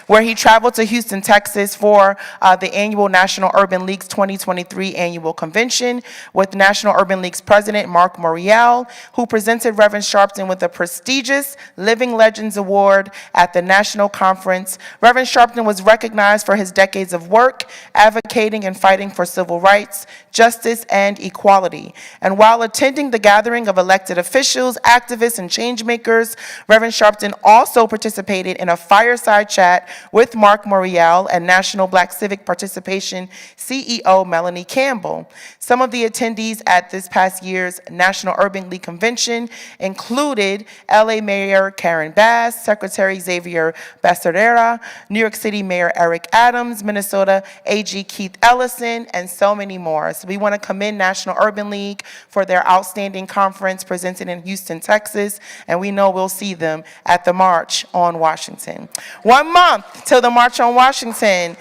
where he traveled to Houston, Texas for the annual National Urban League's 2023 annual convention with National Urban League's president, Mark Morial, who presented Reverend Sharpton with the prestigious Living Legends Award at the national conference. Reverend Sharpton was recognized for his decades of work advocating and fighting for civil rights, justice, and equality. And while attending the gathering of elected officials, activists, and change makers, Reverend Sharpton also participated in a fireside chat with Mark Morial and National Black Civic Participation CEO Melanie Campbell. Some of the attendees at this past year's National Urban League Convention included LA Mayor Karen Bass, Secretary Xavier Becerra, New York City Mayor Eric Adams, Minnesota AG Keith Ellison, and so many more. So we want to commend National Urban League for their outstanding conference presented in Houston, Texas, and we know we'll see them at the March on Washington. 1 month till the March on Washington.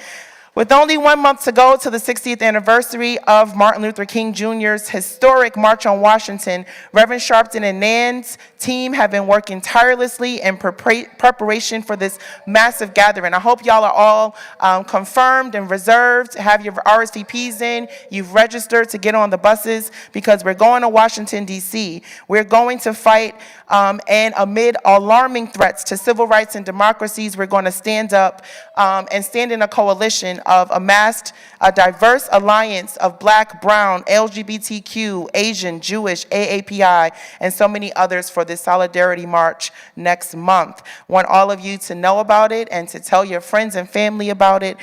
With only 1 month to go to the 60th anniversary of Martin Luther King Jr.'s historic March on Washington, Reverend Sharpton and Nan's team have been working tirelessly in preparation for this massive gathering. I hope y'all are all confirmed and reserved, have your RSVPs in, you've registered to get on the buses, because we're going to Washington, D.C. We're going to fight, and amid alarming threats to civil rights and democracies, we're going to stand up and stand in a coalition of a diverse alliance of Black, Brown, LGBTQ, Asian, Jewish, AAPI, and so many others for this Solidarity March next month. Want all of you to know about it and to tell your friends and family about it.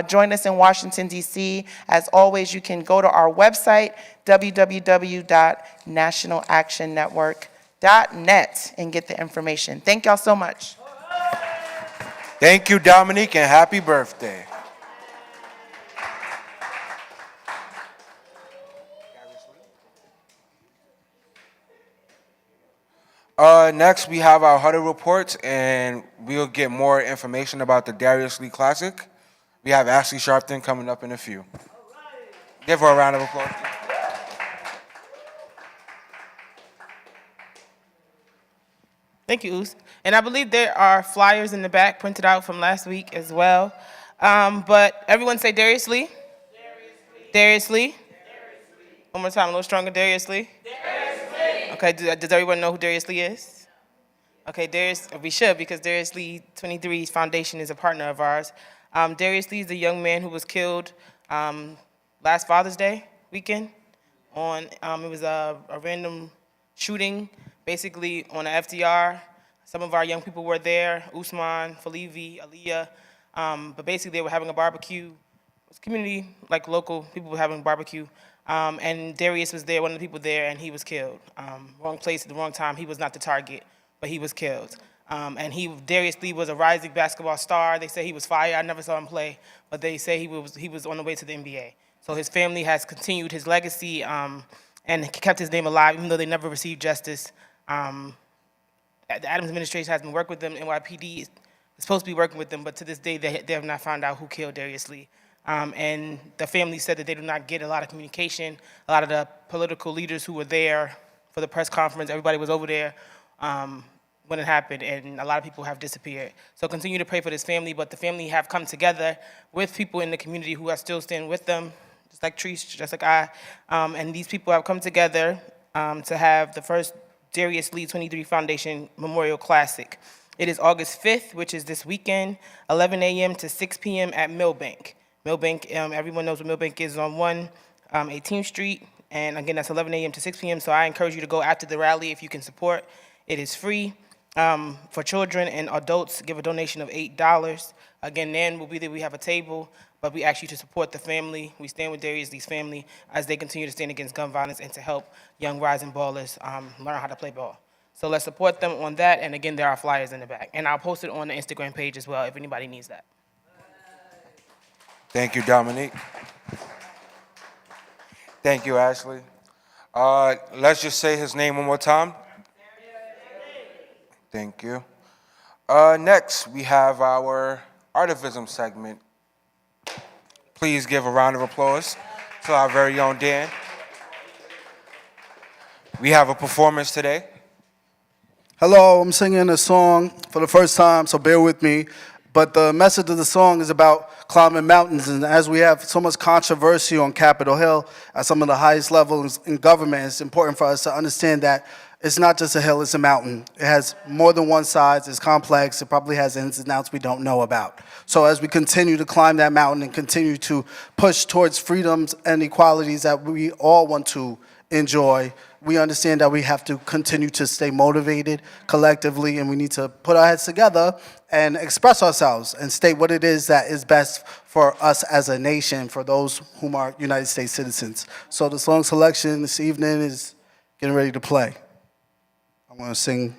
Join us in Washington, D.C. As always, you can go to our website, www.nationalactionnetwork.net, and get the information. Thank y'all so much. Thank you, Dominique, and happy birthday. Next, we have our huddle reports, and we'll get more information about the Darius Lee Classic. We have Ashley Sharpton coming up in a few. Give her a round of applause. Thank you, Oos. And I believe there are flyers in the back printed out from last week as well. But everyone say Darius Lee. Darius Lee. Darius Lee. One more time, a little stronger. Darius Lee. Darius Lee. Okay, does everyone know who Darius Lee is? Okay, we should, because Darius Lee 23's foundation is a partner of ours. Darius Lee is a young man who was killed last Father's Day weekend. It was a random shooting, basically on the FDR. Some of our young people were there, Usman, Falivi, Aliyah, but basically they were having a barbecue. It was community, like local people were having a barbecue, and Darius was there, one of the people there, and he was killed. Wrong place at the wrong time. He was not the target, but he was killed. And Darius Lee was a rising basketball star. They say he was fire. I never saw him play, but they say he was on the way to the NBA. So his family has continued his legacy and kept his name alive, even though they never received justice. The Adams administration has been working with them. NYPD is supposed to be working with them, but to this day, they have not found out who killed Darius Lee. And the family said that they do not get a lot of communication. A lot of the political leaders who were there for the press conference, everybody was over there when it happened, and a lot of people have disappeared. So continue to pray for this family, but the family have come together with people in the community who are still standing with them, just like Treese, just like I, and these people have come together to have the first Darius Lee 23 Foundation Memorial Classic. It is August 5th, which is this weekend, 11 a.m. to 6 p.m. at Millbank. Millbank, everyone knows what Millbank is on 18th Street, and again, that's 11 a.m. to 6 p.m., so I encourage you to go after the rally if you can support. It is free. For children and adults, give a donation of $8. Again, Nan will be there. We have a table, but we ask you to support the family. We stand with Darius Lee's family as they continue to stand against gun violence and to help young rising ballers learn how to play ball. So let's support them on that. And again, there are flyers in the back. And I'll post it on the Instagram page as well if anybody needs that. Thank you, Dominique. Thank you, Ashley. Let's just say his name one more time. Thank you. Next, we have our Artivism segment. Please give a round of applause to our very own Dan. We have a performance today. Hello, I'm singing a song for the first time, so bear with me. But the message of the song is about climbing mountains, and as we have so much controversy on Capitol Hill at some of the highest levels in government, it's important for us to understand that it's not just a hill, it's a mountain. It has more than one side, it's complex, it probably has ins and outs we don't know about. So as we continue to climb that mountain and continue to push towards freedoms and equalities that we all want to enjoy, we understand that we have to continue to stay motivated collectively, and we need to put our heads together and express ourselves and state what it is that is best for us as a nation, for those whom are United States citizens. So the song selection this evening is getting ready to play. I'm going to sing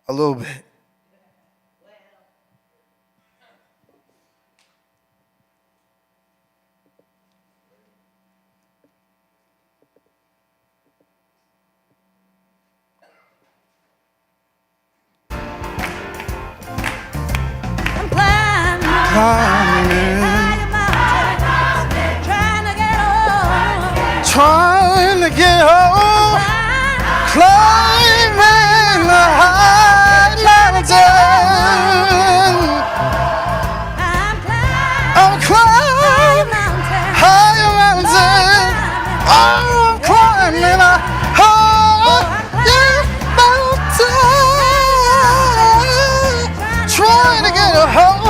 a little bit. Trying to get home, climbing the high mountain. I'm climbing high mountain. I'm climbing a high mountain. Trying to get home.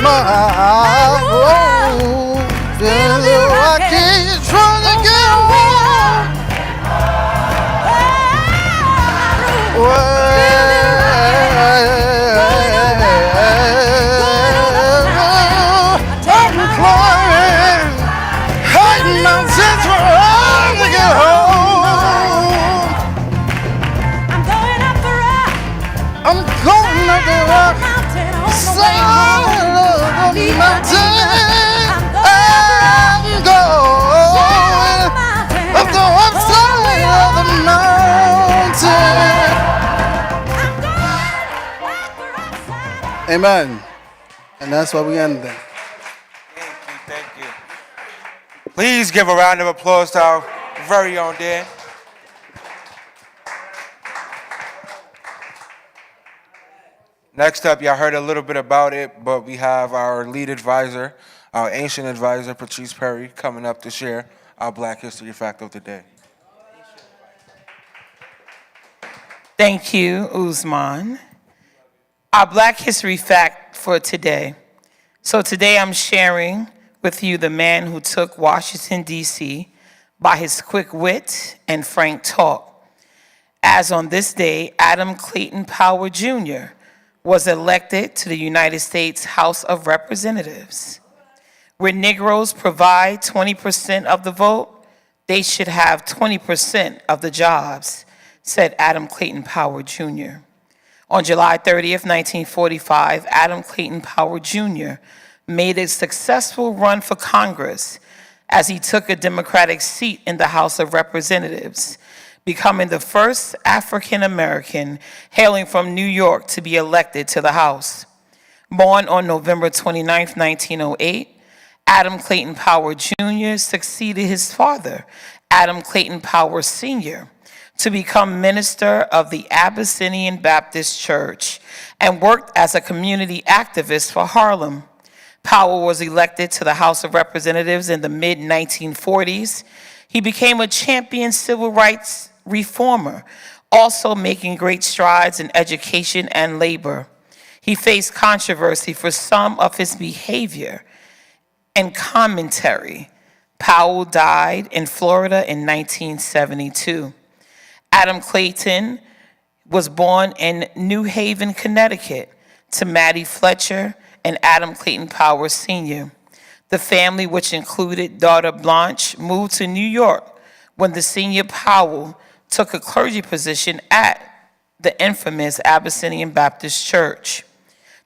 My road is rocky, trying to get home. I'm climbing high mountains, trying to get home. I'm going up the rock. I'm going up the rock. Side of the mountain, I'm going up the upside of the mountain. Amen. And that's why we end there. Thank you. Please give a round of applause to our very own Dan. Next up, y'all heard a little bit about it, but we have our lead advisor, our ancient advisor, Patrice Perry, coming up to share our Black History Fact of the Day. Thank you, Usman. Our Black History Fact for today. So today I'm sharing with you the man who took Washington, D.C. by his quick wit and frank talk. As on this day, Adam Clayton Powell, Jr., was elected to the United States House of Representatives. Where Negroes provide 20% of the vote, they should have 20% of the jobs, said Adam Clayton Powell, Jr. On July 30th, 1945, Adam Clayton Powell, Jr. made a successful run for Congress as he took a Democratic seat in the House of Representatives, becoming the first African American hailing from New York to be elected to the House. Born on November 29, 1908, Adam Clayton Powell Jr. succeeded his father, Adam Clayton Powell Sr., to become minister of the Abyssinian Baptist Church and worked as a community activist for Harlem. Powell was elected to the House of Representatives in the mid-1940s. He became a champion civil rights reformer, also making great strides in education and labor. He faced controversy for some of his behavior and commentary. Powell died in Florida in 1972. Adam Clayton was born in New Haven, Connecticut, to Mattie Fletcher and Adam Clayton Powell Sr. The family, which included daughter Blanche, moved to New York when the senior Powell took a clergy position at the infamous Abyssinian Baptist Church.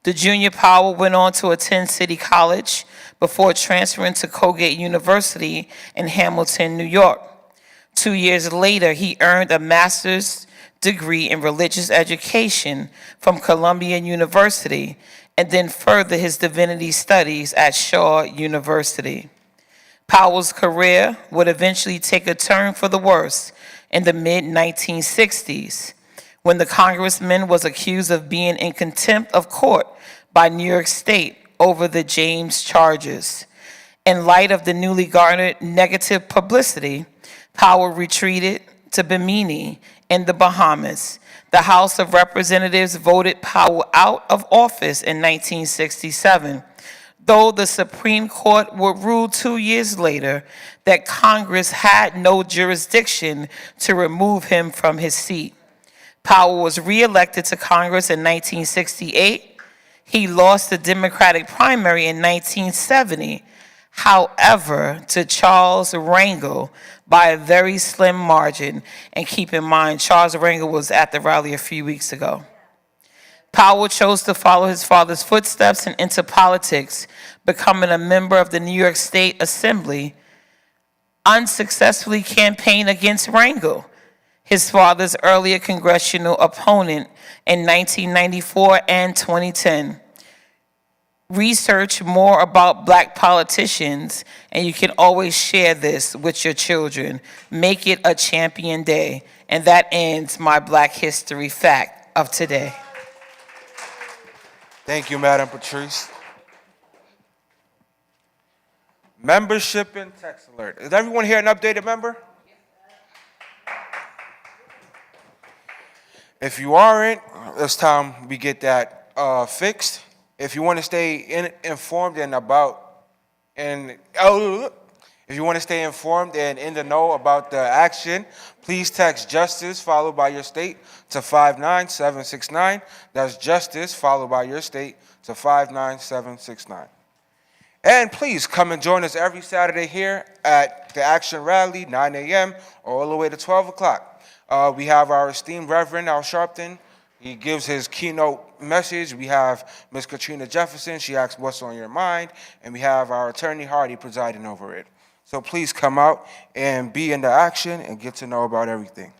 The junior Powell went on to attend City College before transferring to Colgate University in Hamilton, New York. 2 years later, he earned a master's degree in religious education from Columbia University and then furthered his divinity studies at Shaw University. Powell's career would eventually take a turn for the worse in the mid-1960s, when the congressman was accused of being in contempt of court by New York State over the James charges. In light of the newly garnered negative publicity, Powell retreated to Bimini in the Bahamas. The House of Representatives voted Powell out of office in 1967, though the Supreme Court would rule 2 years later that Congress had no jurisdiction to remove him from his seat. Powell was reelected to Congress in 1968. He lost the Democratic primary in 1970, however, to Charles Rangel by a very slim margin. And keep in mind, Charles Rangel was at the rally a few weeks ago. Powell chose to follow his father's footsteps and enter politics, becoming a member of the New York State Assembly, unsuccessfully campaigned against Rangel, his father's earlier congressional opponent, in 1994 and 2010. Research more about Black politicians, and you can always share this with your children. Make it a champion day. And that ends my Black History fact of today. Thank you, Madam Patrice. Membership and text alert. Is everyone here an updated member? If you aren't, it's time we get that fixed. If you want to stay informed and if you want to stay informed and in the know about the action, please text justice followed by your state to 59769. That's justice followed by your state to 59769. And please come and join us every Saturday here at the Action Rally, 9 a.m. all the way to 12 o'clock. We have our esteemed Reverend Al Sharpton. He gives his keynote message. We have Ms. Katrina Jefferson. She asks what's on your mind. And we have our Attorney Hardy presiding over it. So please come out and be in the action and get to know about everything.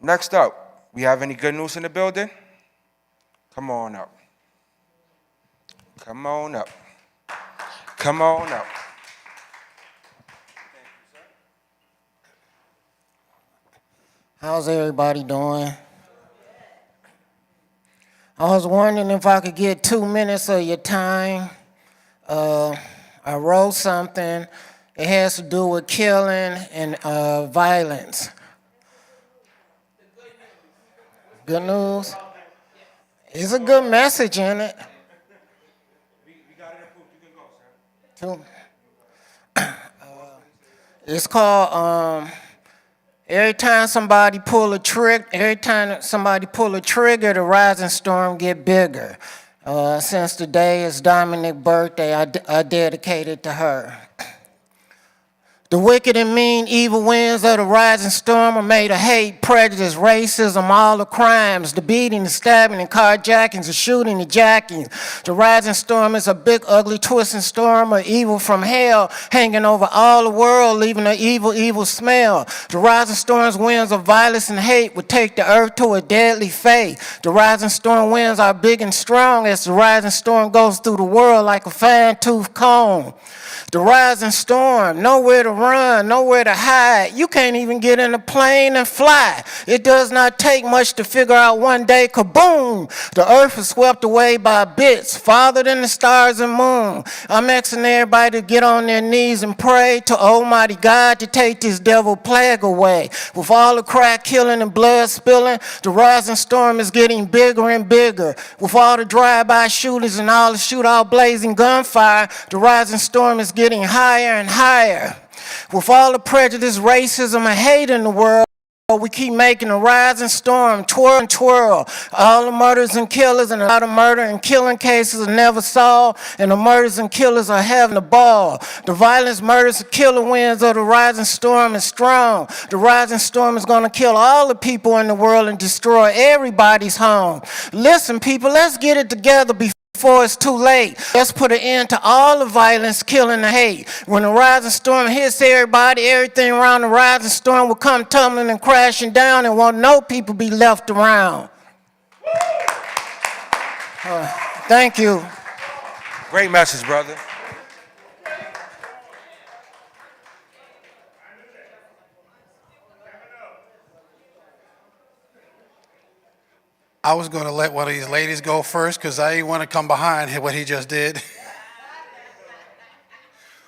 Next up, we have any good news in the building? Come on up. Come on up. Come on up. How's everybody doing? I was wondering if I could get 2 minutes of your time. I wrote something. It has to do with killing and violence. Good news? It's a good message in it. We got it approved. You can go, sir. It's called every time somebody pull a trigger, the rising storm get bigger. Since today is Dominique's birthday, I dedicate it to her. The wicked and mean evil winds of the rising storm are made of hate, prejudice, racism, all the crimes, the beating, the stabbing, and carjackings, the shooting, the jacking. The rising storm is a big, ugly, twisting storm of evil from hell, hanging over all the world, leaving an evil, evil smell. The rising storm's winds of violence and hate would take the earth to a deadly fate. The rising storm winds are big and strong as the rising storm goes through the world like a fine-tooth comb. The rising storm, nowhere to run, nowhere to hide. You can't even get in a plane and fly. It does not take much to figure out one day, kaboom, the earth is swept away by bits, farther than the stars and moon. I'm asking everybody to get on their knees and pray to Almighty God to take this devil plague away. With all the crack killing and blood spilling, the rising storm is getting bigger and bigger. With all the drive-by shootings and all the shootout blazing gunfire, the rising storm is getting higher and higher. With all the prejudice, racism, and hate in the world, we keep making a rising storm twirl and twirl. All the murders and killers and a lot of murder and killing cases are never solved, and the murders and killers are having a ball. The violence, murders, and killer winds of the rising storm is strong. The rising storm is going to kill all the people in the world and destroy everybody's home. Listen, people, let's get it together before it's too late. Let's put an end to all the violence, killing, and hate. When the rising storm hits everybody, everything around the rising storm will come tumbling and crashing down, and won't no people be left around. Thank you. Great message, brother. I was going to let one of these ladies go first because I didn't want to come behind what he just did.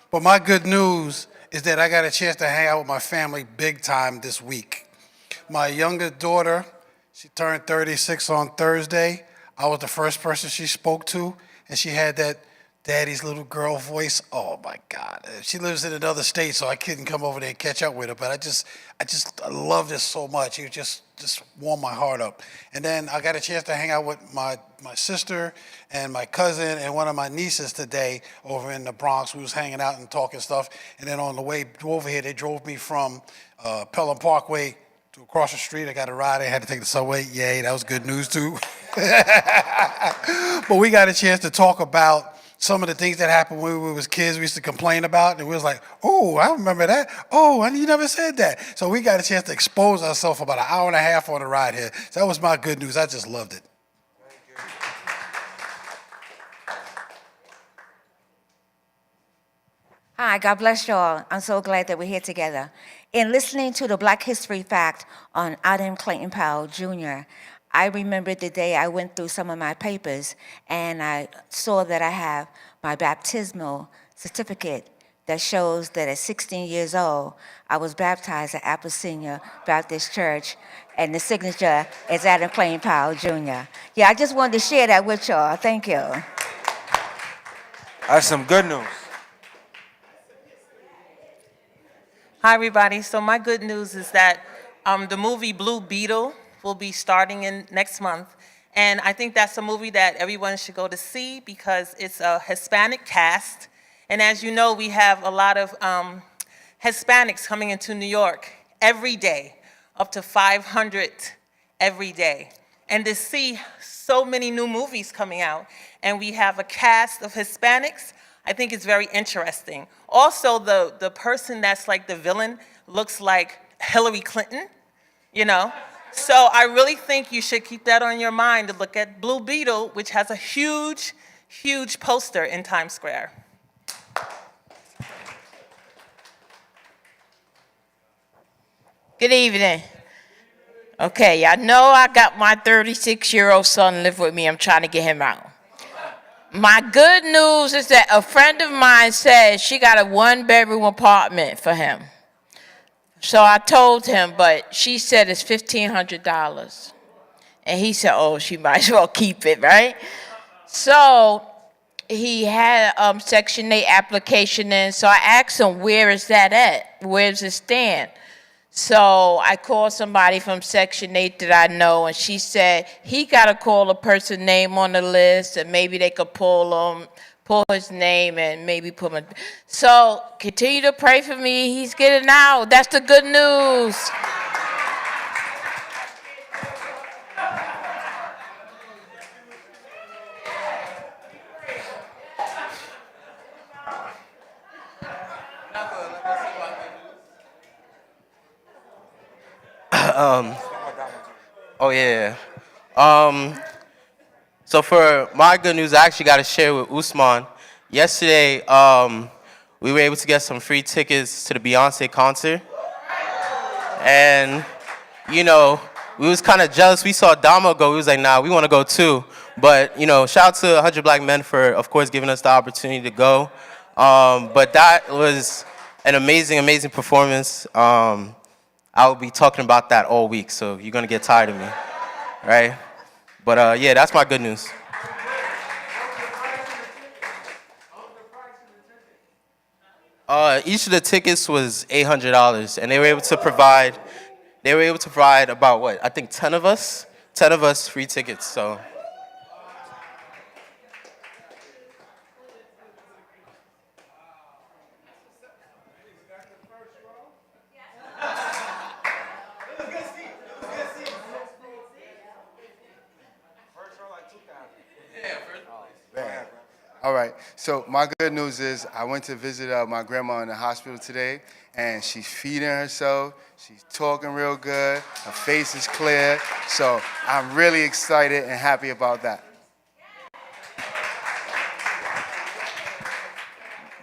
But my good news is that I got a chance to hang out with my family big time this week. My youngest daughter, she turned 36 on Thursday. I was the first person she spoke to, and she had that daddy's little girl voice. Oh my God. She lives in another state, so I couldn't come over there and catch up with her, but I love this so much. It just warmed my heart up. And then I got a chance to hang out with my sister and my cousin and one of my nieces today over in the Bronx. We was hanging out and talking stuff. And then on the way over here, they drove me from Pelham Parkway to across the street. I got a ride. I had to take the subway. Yay, that was good news too. But we got a chance to talk about some of the things that happened when we was kids we used to complain about, and we was like, oh, I remember that. Oh, and you never said that. So we got a chance to expose ourselves for about an hour and a half on the ride here. So that was my good news. I just loved it. Hi, God bless you all. I'm so glad that we're here together. In listening to the Black History Fact on Adam Clayton Powell Jr., I remembered the day I went through some of my papers and I saw that I have my baptismal certificate that shows that at 16 years old, I was baptized at Apple Senior Baptist Church, and the signature is Adam Clayton Powell Jr. Yeah, I just wanted to share that with y'all. Thank you. That's some good news. Hi, everybody. So my good news is that the movie Blue Beetle will be starting in next month. And I think that's a movie that everyone should go to see because it's a Hispanic cast. And as you know, we have a lot of Hispanics coming into New York every day, up to 500 every day. And to see so many new movies coming out, and we have a cast of Hispanics, I think it's very interesting. Also, the person that's like the villain looks like Hillary Clinton, you know? So I really think you should keep that on your mind to look at Blue Beetle, which has a huge, huge poster in Times Square. Good evening. Okay, I know I got my 36-year-old son live with me. I'm trying to get him out. My good news is that a friend of mine said she got a one-bedroom apartment for him. So I told him, but she said it's $1,500. And he said, oh, she might as well keep it, right? So he had Section 8 application in, so I asked him, where is that at? Where does it stand? So I called somebody from Section 8 that I know, and she said he got to call a person's name on the list, and maybe they could pull his name and maybe put him. So continue to pray for me. He's getting out. That's the good news. Oh yeah. So for my good news, I actually got to share with Usman. Yesterday, we were able to get some free tickets to the Beyonce concert, and you know, we was kind of jealous. We saw Damo go. We was like, nah, we want to go too. But you know, shout out to 100 Black Men for, of course, giving us the opportunity to go. But that was an amazing, amazing performance. I'll be talking about that all week, so you're gonna get tired of me, right? But yeah, that's my good news. Each of the tickets was $800, and they were able to provide about what? I think 10 of us free tickets. So. All right, so my good news is I went to visit my grandma in the hospital today, and she's feeding herself. She's talking real good. Her face is clear. So I'm really excited and happy about that.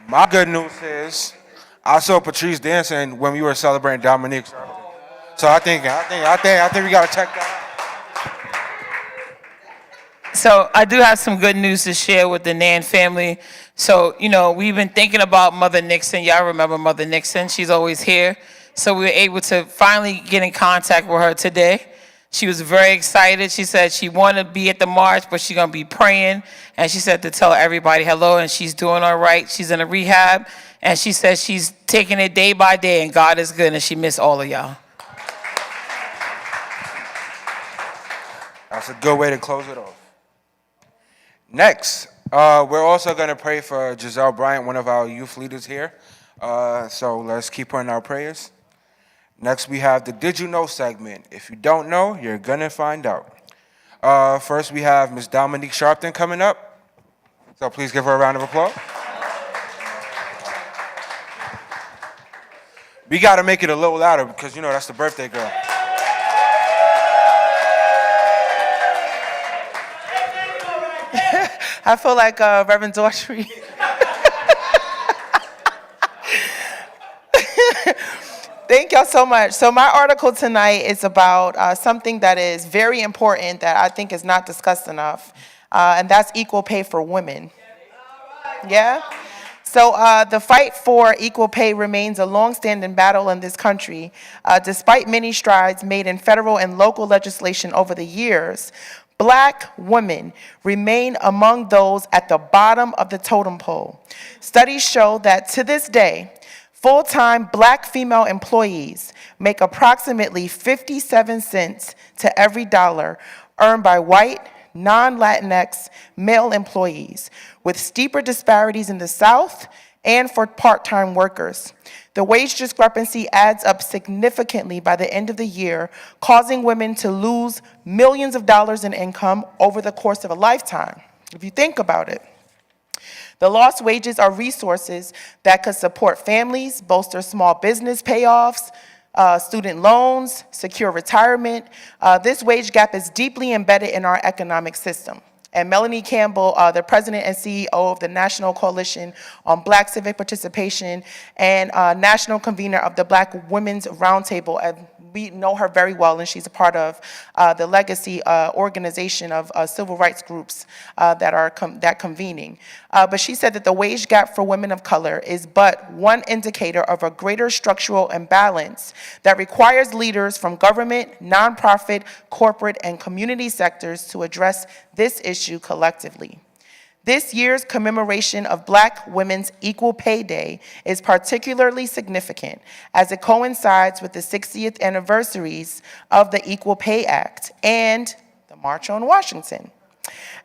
My good news is I saw Patrice dancing when we were celebrating Dominique's. So I think we gotta check that out. So I do have some good news to share with the Nan family. So, we've been thinking about Mother Nixon. Y'all remember Mother Nixon. She's always here. So we were able to finally get in contact with her today. She was very excited. She said she wanted to be at the march, but she's going to be praying. And she said to tell everybody hello, and she's doing all right. She's in a rehab, and she says she's taking it day by day, and God is good, and she missed all of y'all. That's a good way to close it off. Next, we're also going to pray for Giselle Bryant, one of our youth leaders here. So let's keep her in our prayers. Next, we have the Did You Know segment. If you don't know, you're going to find out. First, we have Ms. Dominique Sharpton coming up. So please give her a round of applause. We got to make it a little louder because, that's the birthday girl. I feel like Reverend Daughtry. Thank y'all so much. So my article tonight is about something that is very important that I think is not discussed enough, and that's equal pay for women. Yeah? So the fight for equal pay remains a long-standing battle in this country. Despite many strides made in federal and local legislation over the years, Black women remain among those at the bottom of the totem pole. Studies show that to this day, full-time Black female employees make approximately 57 cents to every dollar earned by white, non-Latinx male employees, with steeper disparities in the South and for part-time workers. The wage discrepancy adds up significantly by the end of the year, causing women to lose millions of dollars in income over the course of a lifetime, if you think about it. The lost wages are resources that could support families, bolster small business payoffs, student loans, secure retirement. This wage gap is deeply embedded in our economic system. And Melanie Campbell, the president and CEO of the National Coalition on Black Civic Participation and national convener of the Black Women's Roundtable, we know her very well, and she's a part of the legacy organization of civil rights groups that convening. But she said that the wage gap for women of color is but one indicator of a greater structural imbalance that requires leaders from government, nonprofit, corporate, and community sectors to address this issue collectively. This year's commemoration of Black Women's Equal Pay Day is particularly significant as it coincides with the 60th anniversaries of the Equal Pay Act and the March on Washington.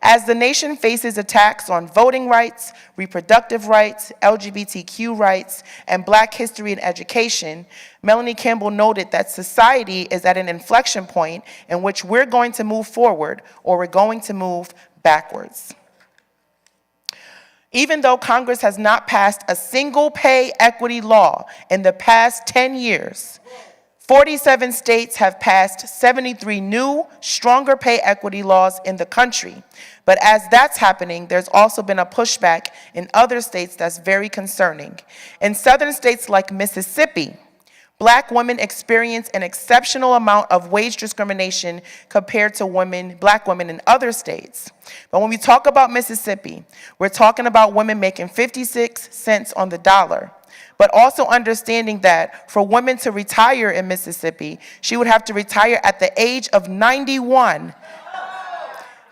As the nation faces attacks on voting rights, reproductive rights, LGBTQ rights, and Black history and education, Melanie Campbell noted that society is at an inflection point in which we're going to move forward or we're going to move backwards. Even though Congress has not passed a single pay equity law in the past 10 years, 47 states have passed 73 new, stronger pay equity laws in the country. But as that's happening, there's also been a pushback in other states that's very concerning. In southern states like Mississippi, Black women experience an exceptional amount of wage discrimination compared to Black women in other states. But when we talk about Mississippi, we're talking about women making 56 cents on the dollar. But also understanding that for women to retire in Mississippi, she would have to retire at the age of 91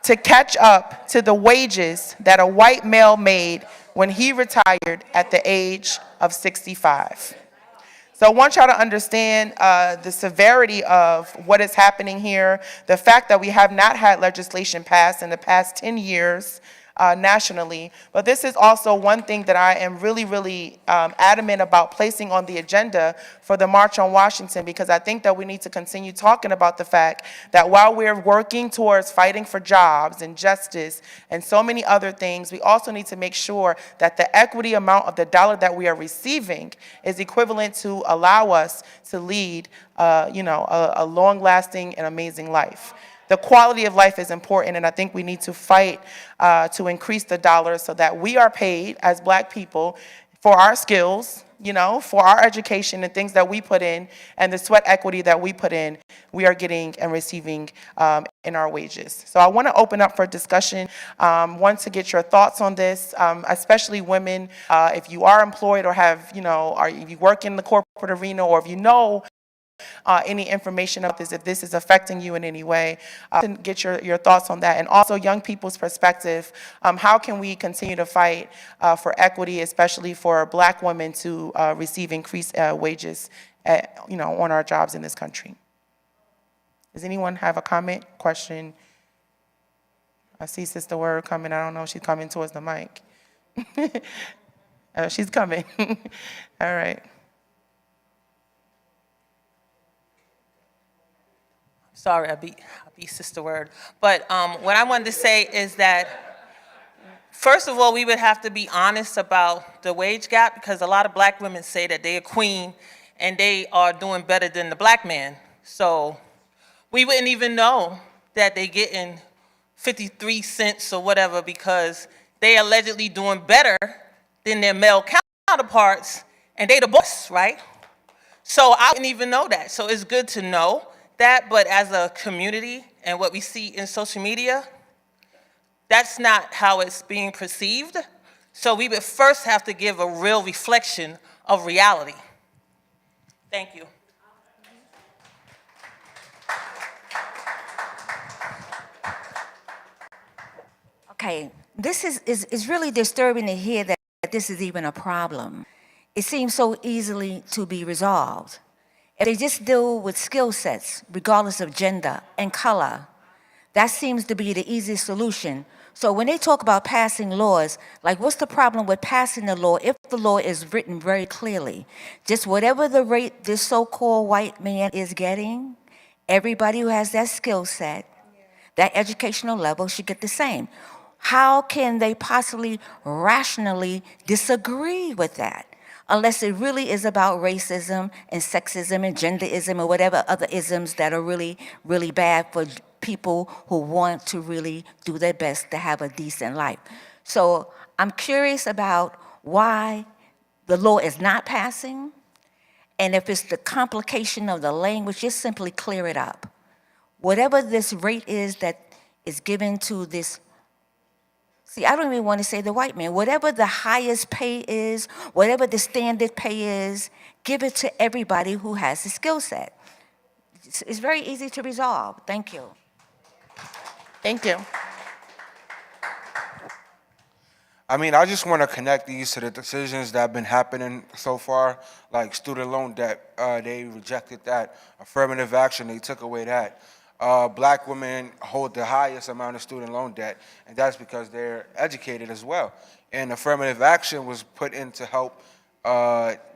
to catch up to the wages that a white male made when he retired at the age of 65. So I want y'all to understand the severity of what is happening here, the fact that we have not had legislation passed in the past 10 years nationally. But this is also one thing that I am really adamant about placing on the agenda for the March on Washington, because I think that we need to continue talking about the fact that while we're working towards fighting for jobs and justice and so many other things, we also need to make sure that the equity amount of the dollar that we are receiving is equivalent to allow us to lead a long-lasting and amazing life. The quality of life is important, and I think we need to fight to increase the dollars so that we are paid as Black people for our skills, for our education and things that we put in, and the sweat equity that we put in, we are getting and receiving in our wages. So I want to open up for discussion, want to get your thoughts on this, especially women. If you are employed or have, if you work in the corporate arena, or if you know any information about this, if this is affecting you in any way, get your thoughts on that. And also young people's perspective, how can we continue to fight for equity, especially for Black women to receive increased wages on our jobs in this country? Does anyone have a comment, question? I see Sister Word coming. I don't know if she's coming towards the mic. She's coming. All right. Sorry, I beat Sister Word. But what I wanted to say is that, first of all, we would have to be honest about the wage gap, because a lot of Black women say that they're a queen and they are doing better than the Black man. So we wouldn't even know that they're getting 53 cents or whatever, because they allegedly doing better than their male counterparts, and they the boss, right? So I didn't even know that. So it's good to know that, but as a community and what we see in social media, that's not how it's being perceived. So we would first have to give a real reflection of reality. Thank you. Okay, this is really disturbing to hear that this is even a problem. It seems so easily to be resolved. If they just deal with skill sets, regardless of gender and color, that seems to be the easiest solution. So when they talk about passing laws, like, what's the problem with passing the law if the law is written very clearly? Just whatever the rate this so-called white man is getting, everybody who has that skill set, that educational level, should get the same. How can they possibly rationally disagree with that? Unless it really is about racism and sexism and genderism or whatever other isms that are really, really bad for people who want to really do their best to have a decent life. So I'm curious about why the law is not passing, and if it's the complication of the language, just simply clear it up. Whatever this rate is that is given to this, see, I don't even want to say the white man. Whatever the highest pay is, whatever the standard pay is, give it to everybody who has the skill set. It's very easy to resolve. Thank you. Thank you. I mean, I just want to connect these to the decisions that have been happening so far, like student loan debt. They rejected that. Affirmative action, they took away that. Black women hold the highest amount of student loan debt, and that's because they're educated as well. And affirmative action was put in to help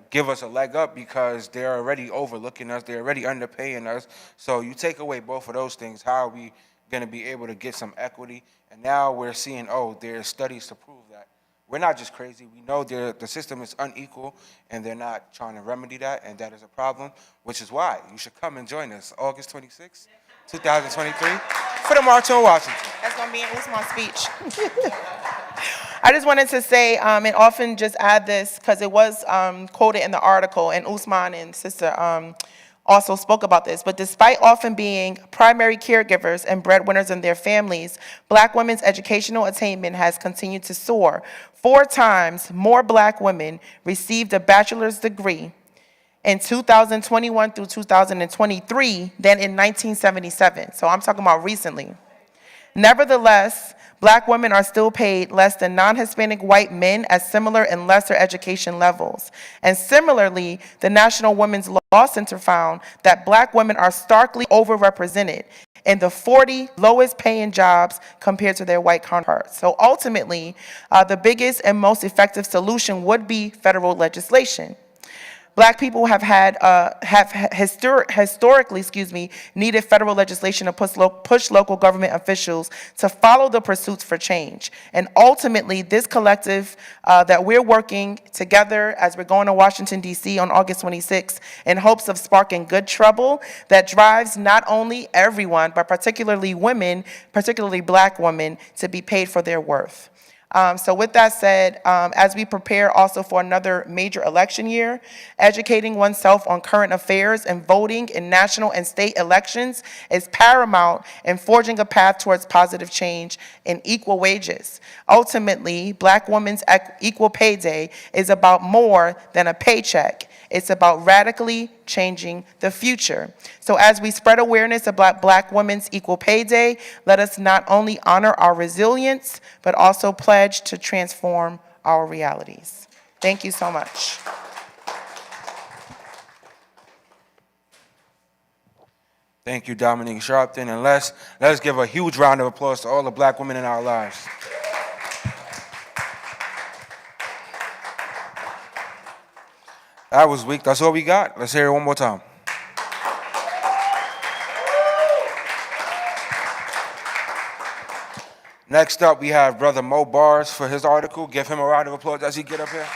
give us a leg up, because they're already overlooking us, they're already underpaying us. So you take away both of those things, how are we going to be able to get some equity? And now we're seeing, there's studies to prove that. We're not just crazy. We know the system is unequal, and they're not trying to remedy that, and that is a problem, which is why you should come and join us August 26th, 2023, for the March on Washington. That's going to be in Usman's speech. I just wanted to say, and often just add this, because it was quoted in the article, and Usman and Sister also spoke about this, but despite often being primary caregivers and breadwinners in their families, Black women's educational attainment has continued to soar. 4 times more Black women received a bachelor's degree in 2021 through 2023 than in 1977. So I'm talking about recently. Nevertheless, Black women are still paid less than non-Hispanic white men at similar and lesser education levels. And similarly, the National Women's Law Center found that Black women are starkly overrepresented in the 40 lowest paying jobs compared to their white counterparts. So ultimately, the biggest and most effective solution would be federal legislation. Black people have historically, needed federal legislation to push local government officials to follow the pursuits for change. And ultimately, this collective that we're working together as we're going to Washington, D.C. on August 26th in hopes of sparking good trouble that drives not only everyone, but particularly women, particularly Black women, to be paid for their worth. So with that said, as we prepare also for another major election year, educating oneself on current affairs and voting in national and state elections is paramount in forging a path towards positive change and equal wages. Ultimately, Black women's equal pay day is about more than a paycheck. It's about radically changing the future. So as we spread awareness about Black Women's Equal Pay Day, let us not only honor our resilience, but also pledge to transform our realities. Thank you so much. Thank you, Dominique Sharpton. And let's give a huge round of applause to all the Black women in our lives. That was weak. That's all we got. Let's hear it one more time. Next up, we have Brother Mo Bars for his article. Give him a round of applause as he get up here.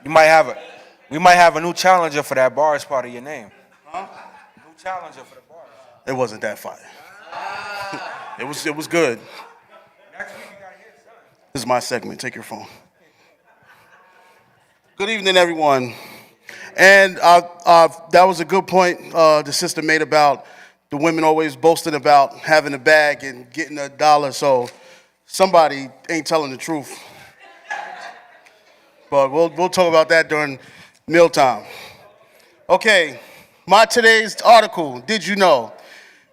We might have a new challenger for that bars part of your name. Huh? New challenger for the bars. It wasn't that fire. It was good. Next week you gotta hear it. This is my segment. Take your phone. Good evening, everyone. And that was a good point the sister made about the women always boasting about having a bag and getting $1. So somebody ain't telling the truth. But we'll talk about that during mealtime. Okay, my today's article, Did You Know?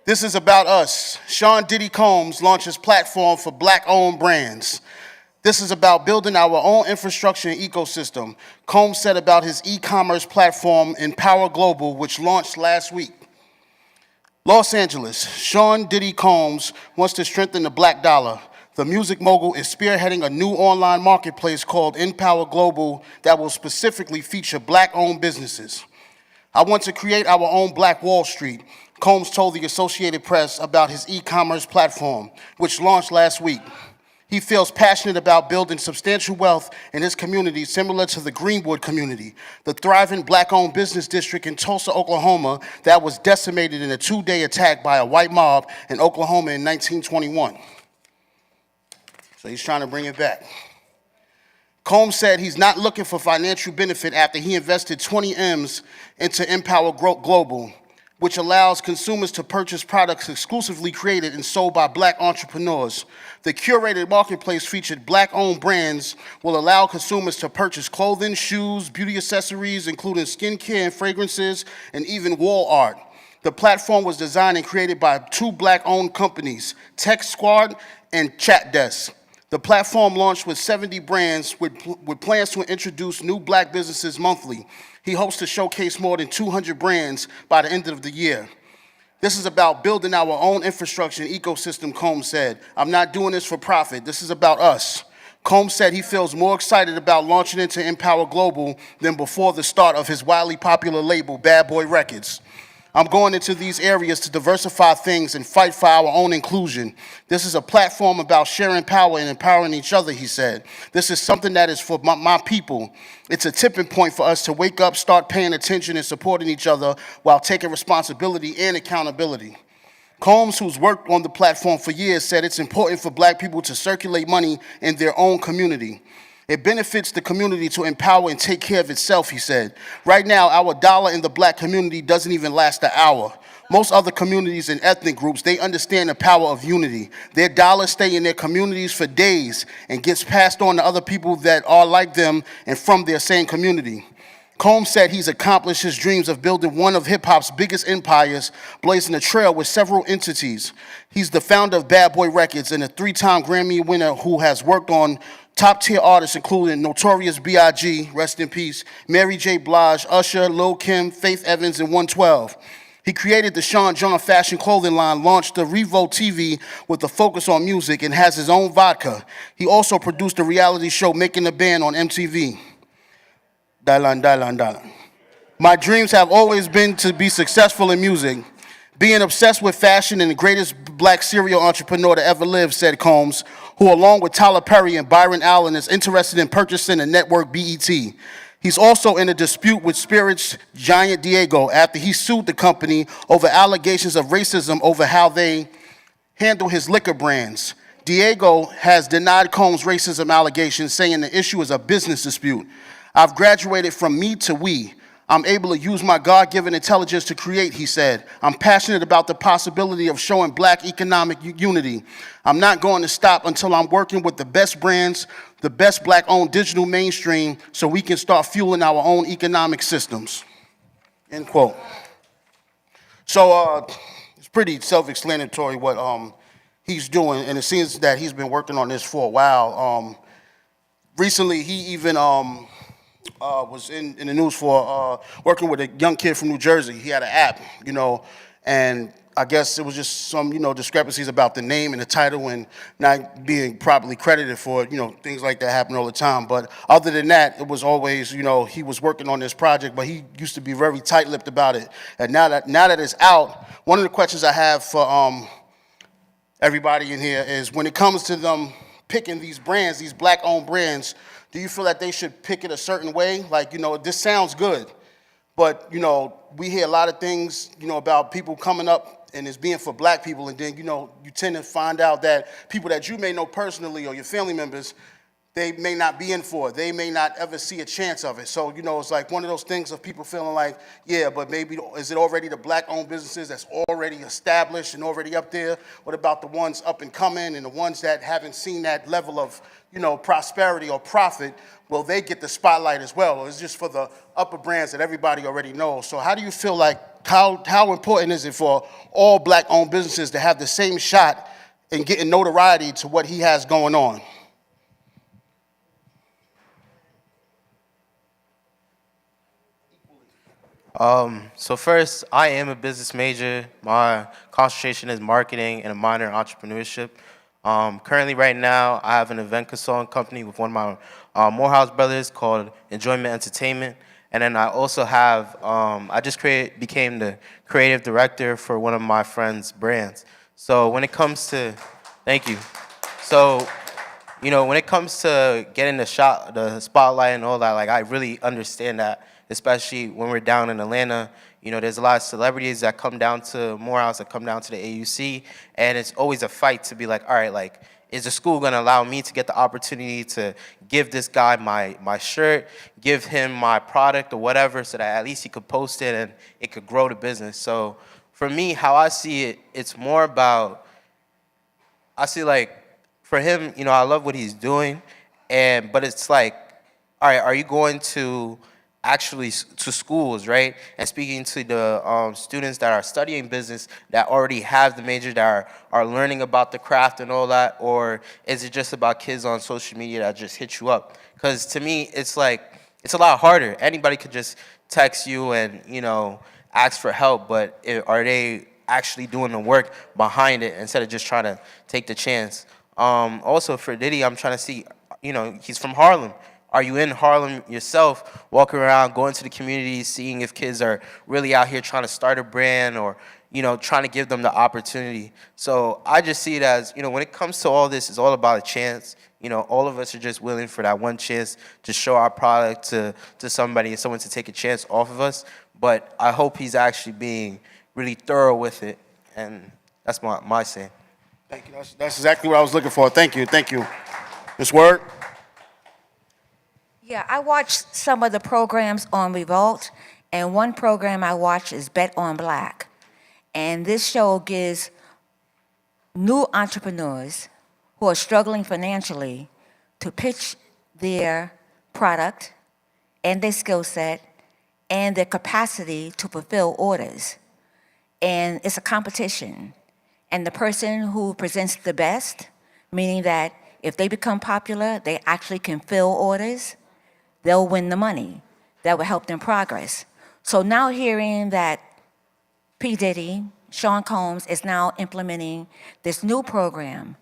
This is about us. Sean Diddy Combs launches platform for Black-owned brands. This is about building our own infrastructure and ecosystem. Combs said about his e-commerce platform Empower Global, which launched last week. Los Angeles, Sean Diddy Combs wants to strengthen the Black dollar. The music mogul is spearheading a new online marketplace called Empower Global that will specifically feature Black-owned businesses. I want to create our own Black Wall Street, Combs told the Associated Press about his e-commerce platform, which launched last week. He feels passionate about building substantial wealth in his community similar to the Greenwood community, the thriving Black-owned business district in Tulsa, Oklahoma that was decimated in a 2-day attack by a white mob in Oklahoma in 1921. So he's trying to bring it back. Combs said he's not looking for financial benefit after he invested 20 M's into Empower Global, which allows consumers to purchase products exclusively created and sold by Black entrepreneurs. The curated marketplace featured Black-owned brands will allow consumers to purchase clothing, shoes, beauty accessories, including skincare and fragrances, and even wall art. The platform was designed and created by 2 Black-owned companies, Tech Squad and Chat Desk. The platform launched with 70 brands with plans to introduce new Black businesses monthly. He hopes to showcase more than 200 brands by the end of the year. This is about building our own infrastructure and ecosystem, Combs said. I'm not doing this for profit. This is about us. Combs said he feels more excited about launching into Empower Global than before the start of his wildly popular label, Bad Boy Records. I'm going into these areas to diversify things and fight for our own inclusion. This is a platform about sharing power and empowering each other, he said. This is something that is for my people. It's a tipping point for us to wake up, start paying attention and supporting each other while taking responsibility and accountability. Combs, who's worked on the platform for years, said it's important for Black people to circulate money in their own community. It benefits the community to empower and take care of itself, he said. Right now, our dollar in the Black community doesn't even last an hour. Most other communities and ethnic groups, they understand the power of unity. Their dollars stay in their communities for days and gets passed on to other people that are like them and from their same community. Combs said he's accomplished his dreams of building one of hip-hop's biggest empires, blazing a trail with several entities. He's the founder of Bad Boy Records and a 3-time Grammy winner who has worked on top-tier artists including Notorious B.I.G., rest in peace, Mary J. Blige, Usher, Lil' Kim, Faith Evans, and 112. He created the Sean John fashion clothing line, launched the Revo TV with a focus on music, and has his own vodka. He also produced a reality show, Making the Band, on MTV. Dalan. My dreams have always been to be successful in music. Being obsessed with fashion and the greatest Black serial entrepreneur to ever live, said Combs, who along with Tyler Perry and Byron Allen is interested in purchasing the network BET. He's also in a dispute with Spirit's Giant Diego after he sued the company over allegations of racism over how they handle his liquor brands. Diego has denied Combs' racism allegations, saying the issue is a business dispute. I've graduated from me to we. I'm able to use my God-given intelligence to create, he said. I'm passionate about the possibility of showing black economic unity. I'm not going to stop until I'm working with the best brands, the best black-owned digital mainstream, so we can start fueling our own economic systems, end quote. So it's pretty self-explanatory what he's doing, and it seems that he's been working on this for a while. Recently, he even was in the news for working with a young kid from New Jersey. He had an app, and I guess it was just some, discrepancies about the name and the title and not being properly credited for it. Things like that happen all the time. But other than that, it was always, he was working on this project, but he used to be very tight-lipped about it. And now that it's out, one of the questions I have for everybody in here is, when it comes to them picking these brands, these black-owned brands, do you feel that they should pick it a certain way? Like, this sounds good, but, we hear a lot of things, about people coming up and it's being for black people, and then, you tend to find out that people that you may know personally or your family members, they may not be in for it. They may not ever see a chance of it. So, it's like one of those things of people feeling like, yeah, but maybe is it already the black-owned businesses that's already established and already up there? What about the ones up and coming and the ones that haven't seen that level of, prosperity or profit? Will they get the spotlight as well? Or is it just for the upper brands that everybody already knows? So how do you feel like, how important is it for all black-owned businesses to have the same shot in getting notoriety to what he has going on? So first, I am a business major. My concentration is marketing and a minor in entrepreneurship. Currently, right now, I have an event consulting company with one of my Morehouse brothers called Enjoyment Entertainment. And then I also have, I just became the creative director for one of my friend's brands. So when it comes to, thank you. So, when it comes to getting the spotlight and all that, like, I really understand that, especially when we're down in Atlanta. There's a lot of celebrities that come down to Morehouse, that come down to the AUC, and it's always a fight to be like, all right, like, is the school gonna allow me to get the opportunity to give this guy my shirt, give him my product or whatever, so that at least he could post it and it could grow the business. So for me, how I see it, it's more about, I see, like, for him, I love what he's doing, but it's like, all right, are you going to actually to schools, right? And speaking to the students that are studying business that already have the major, that are learning about the craft and all that, or is it just about kids on social media that just hit you up? Because to me, it's like, it's a lot harder. Anybody could just text you and, ask for help, but are they actually doing the work behind it instead of just trying to take the chance? Also for Diddy, I'm trying to see, he's from Harlem. Are you in Harlem yourself, walking around, going to the communities, seeing if kids are really out here trying to start a brand or, trying to give them the opportunity? So I just see it as, when it comes to all this, it's all about a chance. All of us are just willing for that one chance to show our product to somebody and someone to take a chance off of us. But I hope he's actually being really thorough with it, and that's my saying. Thank you. That's exactly what I was looking for. Thank you. Thank you. Ms. Word? Yeah, I watched some of the programs on Revolt, and one program I watched is Bet on Black. And this show gives new entrepreneurs who are struggling financially to pitch their product and their skill set and their capacity to fulfill orders. And it's a competition. And the person who presents the best, meaning that if they become popular, they actually can fill orders, they'll win the money. That will help them progress. So now hearing that P. Diddy, Sean Combs, is now implementing this new program,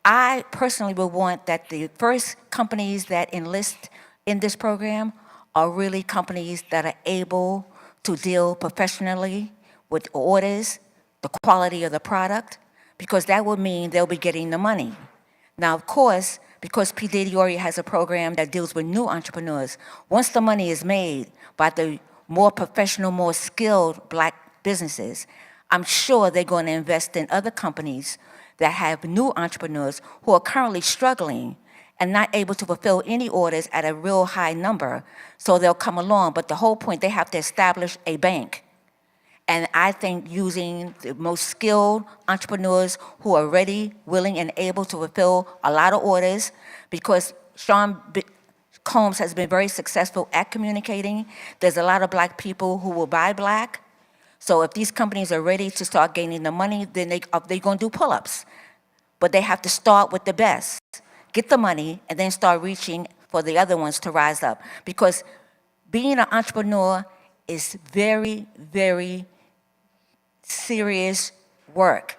I personally would want that the first companies that enlist in this program are really companies that are able to deal professionally with orders, the quality of the product, because that would mean they'll be getting the money. Now, of course, because P. Diddy already has a program that deals with new entrepreneurs, once the money is made by the more professional, more skilled black businesses, I'm sure they're going to invest in other companies that have new entrepreneurs who are currently struggling and not able to fulfill any orders at a real high number. So they'll come along, but the whole point, they have to establish a bank. And I think using the most skilled entrepreneurs who are ready, willing, and able to fulfill a lot of orders, because Combs has been very successful at communicating. There's a lot of black people who will buy black. So if these companies are ready to start gaining the money, then they're going to do pull-ups. But they have to start with the best. Get the money, and then start reaching for the other ones to rise up. Because being an entrepreneur is very, very serious work.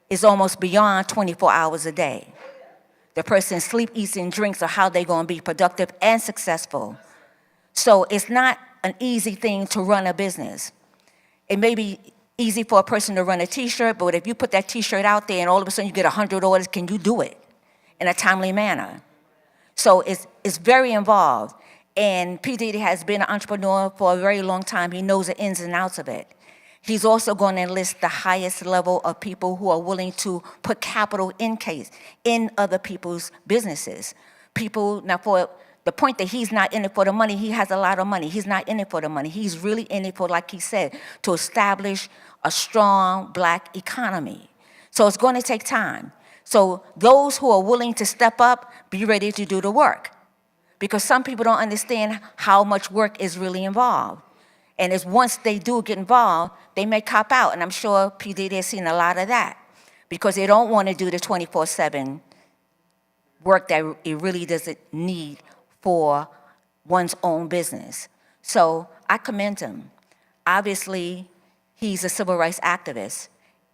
It's almost beyond 24 hours a day. The person sleep, eats, and drinks are how they're going to be productive and successful. So it's not an easy thing to run a business. It may be easy for a person to run a T-shirt, but if you put that T-shirt out there and all of a sudden you get 100 orders, can you do it in a timely manner? So it's very involved. And P. Diddy has been an entrepreneur for a very long time. He knows the ins and outs of it. He's also going to enlist the highest level of people who are willing to put capital in other people's businesses. People, now for the point that he's not in it for the money, he has a lot of money. He's not in it for the money. He's really in it for, like he said, to establish a strong black economy. So it's going to take time. So those who are willing to step up, be ready to do the work. Because some people don't understand how much work is really involved. And it's once they do get involved, they may cop out. And I'm sure P. Diddy has seen a lot of that. Because they don't want to do the 24/7 work that it really doesn't need for one's own business. So I commend him. Obviously, he's a civil rights activist,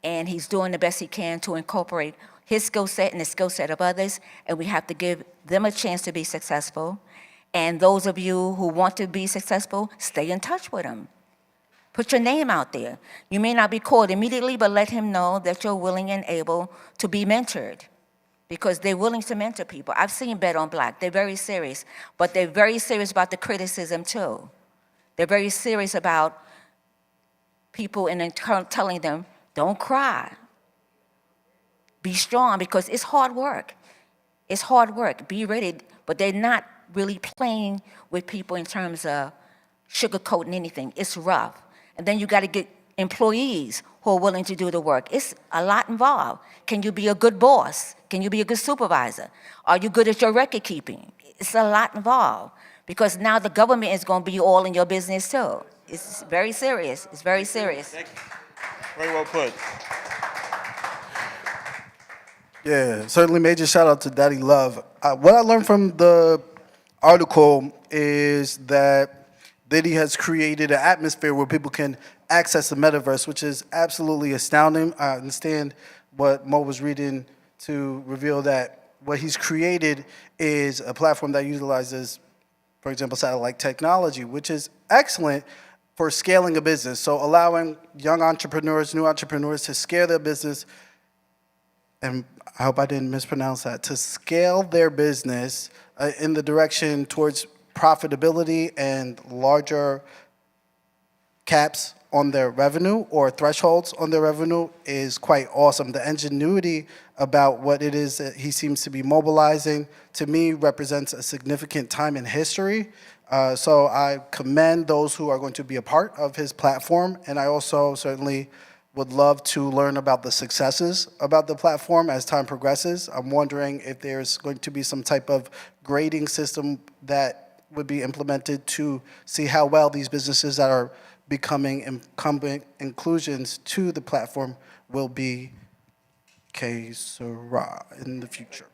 and he's doing the best he can to incorporate his skill set and the skill set of others, and we have to give them a chance to be successful. And those of you who want to be successful, stay in touch with him. Put your name out there. You may not be called immediately, but let him know that you're willing and able to be mentored, because they're willing to mentor people. I've seen Bet on Black. They're very serious, but they're very serious about the criticism too. They're very serious about people and then telling them, don't cry. Be strong, because it's hard work. It's hard work. Be ready, but they're not really playing with people in terms of sugarcoating anything. It's rough. And then you got to get employees who are willing to do the work. It's a lot involved. Can you be a good boss? Can you be a good supervisor? Are you good at your record keeping? It's a lot involved, because now the government is going to be all in your business too. It's very serious. It's very serious. Thank you. Very well put. Yeah, certainly major shout out to Daddy Love. What I learned from the article is that Diddy has created an atmosphere where people can access the metaverse, which is absolutely astounding. I understand what Mo was reading to reveal that what he's created is a platform that utilizes, for example, satellite technology, which is excellent for scaling a business. So allowing young entrepreneurs, new entrepreneurs to scale their business, and I hope I didn't mispronounce that, to scale their business in the direction towards profitability and larger caps on their revenue or thresholds on their revenue is quite awesome. The ingenuity about what it is that he seems to be mobilizing, to me, represents a significant time in history. So I commend those who are going to be a part of his platform, and I also certainly would love to learn about the successes about the platform as time progresses. I'm wondering if there's going to be some type of grading system that would be implemented to see how well these businesses that are becoming incumbent inclusions to the platform will be que sera in the future.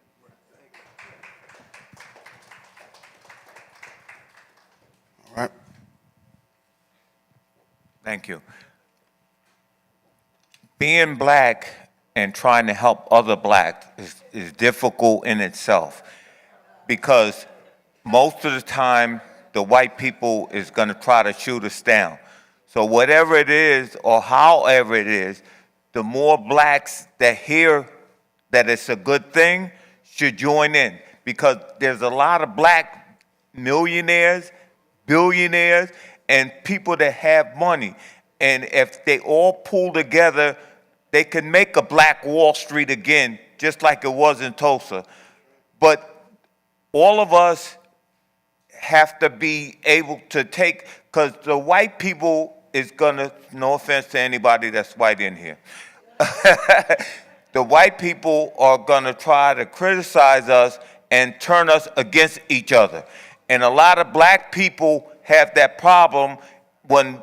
All right. Thank you. Being black and trying to help other black is difficult in itself, because most of the time the white people is going to try to shoot us down. So whatever it is or however it is, the more blacks that hear that it's a good thing should join in, because there's a lot of black millionaires, billionaires, and people that have money. And if they all pull together they can make a black Wall Street again, just like it was in Tulsa. But all of us have to be able to take, because the white people is gonna, no offense to anybody that's white in here, the white people are gonna try to criticize us and turn us against each other. And a lot of black people have that problem when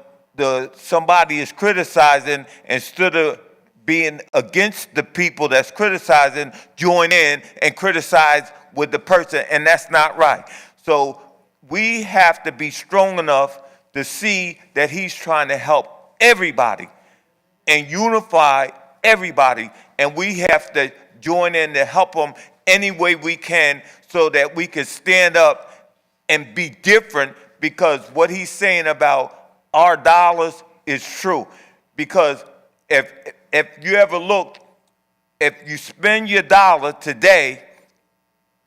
somebody is criticizing, instead of being against the people that's criticizing, join in and criticize with the person, and that's not right. So we have to be strong enough to see that he's trying to help everybody and unify everybody, and we have to join in to help him any way we can so that we can stand up and be different, because what he's saying about our dollars is true. Because if you ever look, if you spend your dollar today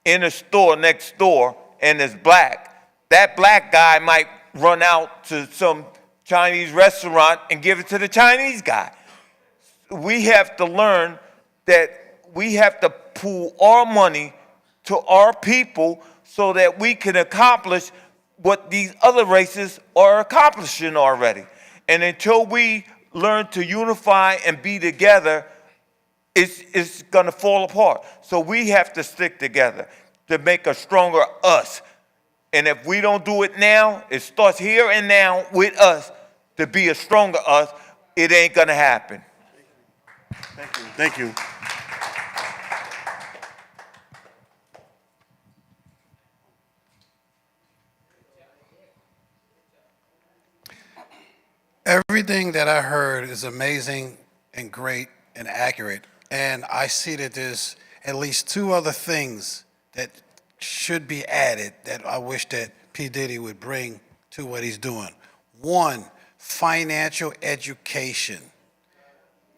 in a store next door and it's black, that black guy might run out to some Chinese restaurant and give it to the Chinese guy. We have to learn that we have to pool our money to our people so that we can accomplish what these other races are accomplishing already. And until we learn to unify and be together, it's gonna fall apart. So we have to stick together to make a stronger us. And if we don't do it now, it starts here and now with us to be a stronger us, it ain't gonna happen. Thank you. Thank you. Everything that I heard is amazing and great and accurate. And I see that there's at least two other things that should be added that I wish that P. Diddy would bring to what he's doing. One, financial education,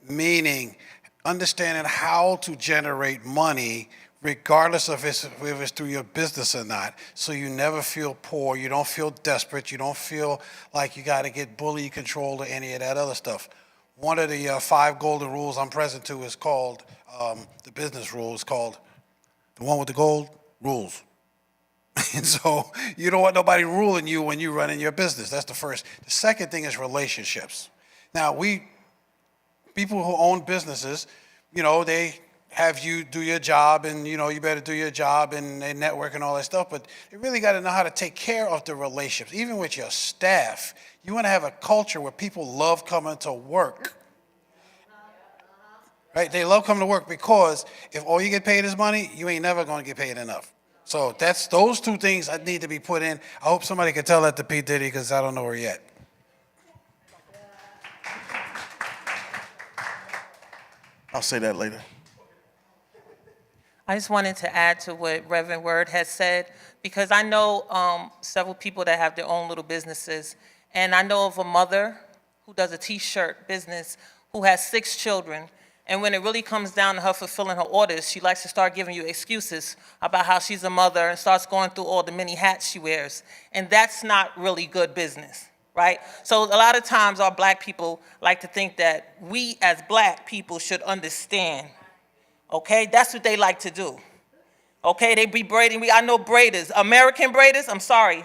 meaning understanding how to generate money regardless of if it's through your business or not, so you never feel poor, you don't feel desperate, you don't feel like you got to get bully controlled or any of that other stuff. One of the 5 golden rules I'm present to is called, the business rule is called, the one with the gold, rules. And so you don't want nobody ruling you when you're running your business. That's the first. The second thing is relationships. Now, people who own businesses, you know, they have you do your job, and you know you better do your job, and they network and all that stuff, but you really got to know how to take care of the relationships, even with your staff. You want to have a culture where people love coming to work, right? They love coming to work, because if all you get paid is money, you ain't never going to get paid enough. So that's those two things that need to be put in. I hope somebody can tell that to P. Diddy, because I don't know her yet. I'll say that later. I just wanted to add to what Reverend Word has said, because I know several people that have their own little businesses, and I know of a mother who does a T-shirt business who has 6 children, and when it really comes down to her fulfilling her orders, she likes to start giving you excuses about how she's a mother and starts going through all the many hats she wears, and that's not really good business, right? So a lot of times our black people like to think that we as black people should understand. Okay, that's what they like to do. Okay, they be braiding. I know braiders, American braiders, I'm sorry.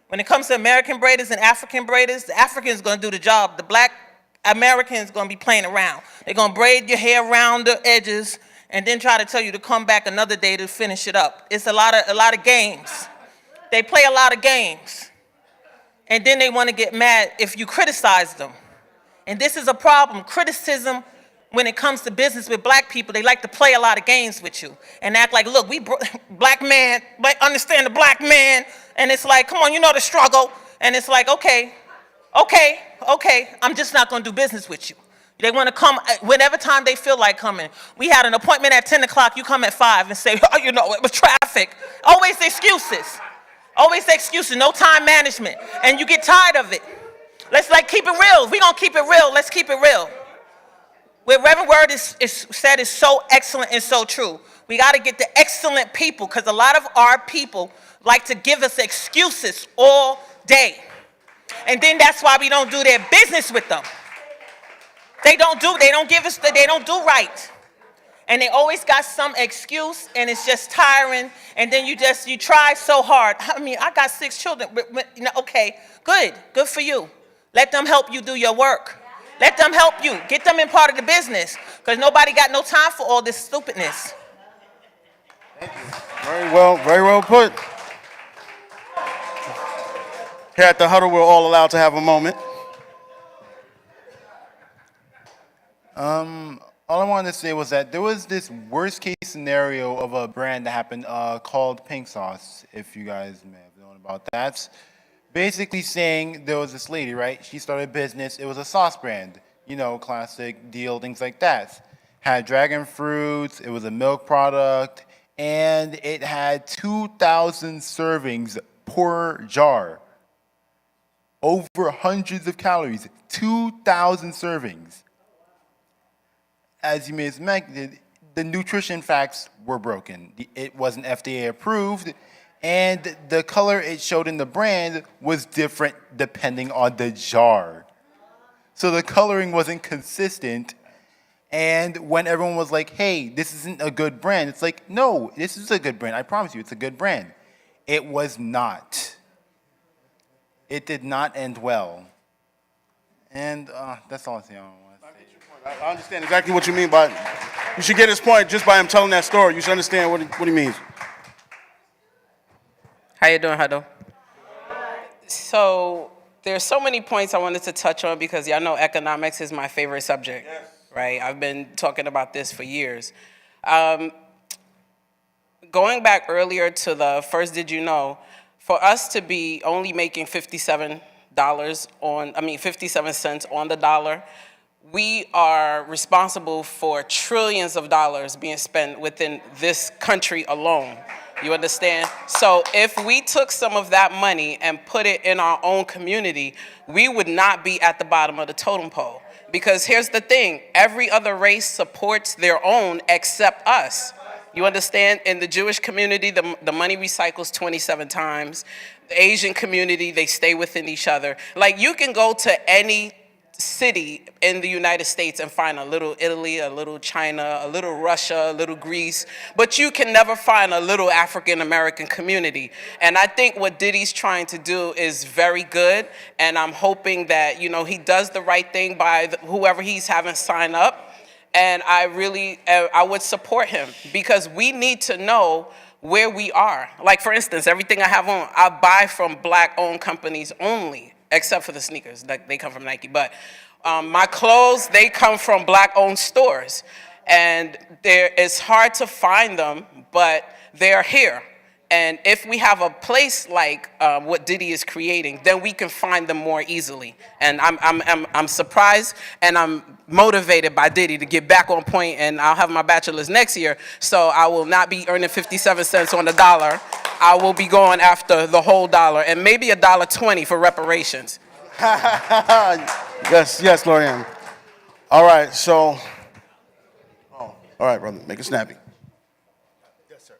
When it comes to American braiders and African braiders, the African's gonna do the job. The black American's gonna be playing around. They're gonna braid your hair around the edges and then try to tell you to come back another day to finish it up. It's a lot of games. They play a lot of games. And then they wanna get mad if you criticize them. And this is a problem, criticism. When it comes to business with black people, they like to play a lot of games with you and act like, look, we black man, understand the black man. And it's like, come on, you know the struggle. And it's like, okay, I'm just not gonna do business with you. They wanna come whenever time they feel like coming. We had an appointment at 10 o'clock, you come at 5 and say, oh, you know, it was traffic. Always excuses, no time management. And you get tired of it. Let's keep it real. If we gonna keep it real, let's keep it real. What Reverend Word is said is so excellent and so true. We got to get the excellent people, because a lot of our people like to give us excuses all day. And then that's why we don't do their business with them. They don't give us, they don't do right. And they always got some excuse, and it's just tiring. And then you try so hard. I mean, I got 6 children. Okay, good for you. Let them help you do your work. Let them help you. Get them in part of the business, because nobody got no time for all this stupidness. Very well put. Here at the huddle, we're all allowed to have a moment. All I wanted to say was that there was this worst case scenario of a brand that happened called Pink Sauce, if you guys may have known about that. Basically saying there was this lady, right? She started a business. It was a sauce brand, classic deal, things like that. Had dragon fruits. It was a milk product. And it had 2,000 servings per jar. Over hundreds of calories. 2,000 servings. As you may expect, the nutrition facts were broken. It wasn't FDA approved, and the color it showed in the brand was different depending on the jar. So the coloring wasn't consistent, and when everyone was like, hey, this isn't a good brand, it's like, no, this is a good brand. I promise you, it's a good brand. It was not. It did not end well. And that's all I say. I understand exactly what you mean by you should get his point just by him telling that story. You should understand what he means. How you doing, Huddle? So there's so many points I wanted to touch on because y'all know economics is my favorite subject, right? I've been talking about this for years. Going back earlier to the first Did You Know, for us to be only making 57 cents on the dollar, we are responsible for trillions of dollars being spent within this country alone. You understand? So if we took some of that money and put it in our own community, we would not be at the bottom of the totem pole. Because here's the thing, every other race supports their own except us. You understand? In the Jewish community, the money recycles 27 times. The Asian community, they stay within each other. Like, you can go to any city in the United States and find a little Italy, a little China, a little Russia, a little Greece, but you can never find a little African American community. And I think what Diddy's trying to do is very good, and I'm hoping that, he does the right thing by whoever he's having sign up, and I would support him, because we need to know where we are. Like, for instance, everything I have on, I buy from Black-owned companies only, except for the sneakers, they come from Nike. But my clothes, they come from Black-owned stores. And it's hard to find them, but they're here. And if we have a place like what Diddy is creating, then we can find them more easily. And I'm surprised, and I'm motivated by Diddy to get back on point, and I'll have my bachelor's next year, so I will not be earning 57 cents on the dollar. I will be going after the whole dollar, and maybe $1.20 for reparations. Yes, Lorianne. All right, all right, brother, make it snappy. Yes, sir.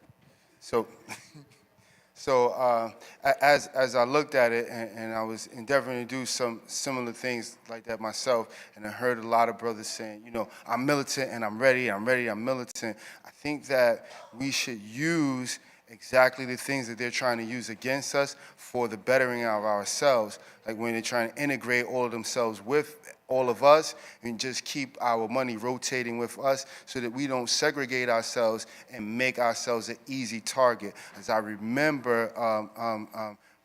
So as I looked at it and I was endeavoring to do some similar things like that myself, and I heard a lot of brothers saying, I'm militant and I'm ready, I'm militant. I think that we should use exactly the things that they're trying to use against us for the bettering of ourselves. Like when they're trying to integrate all of themselves with all of us and just keep our money rotating with us so that we don't segregate ourselves and make ourselves an easy target. As I remember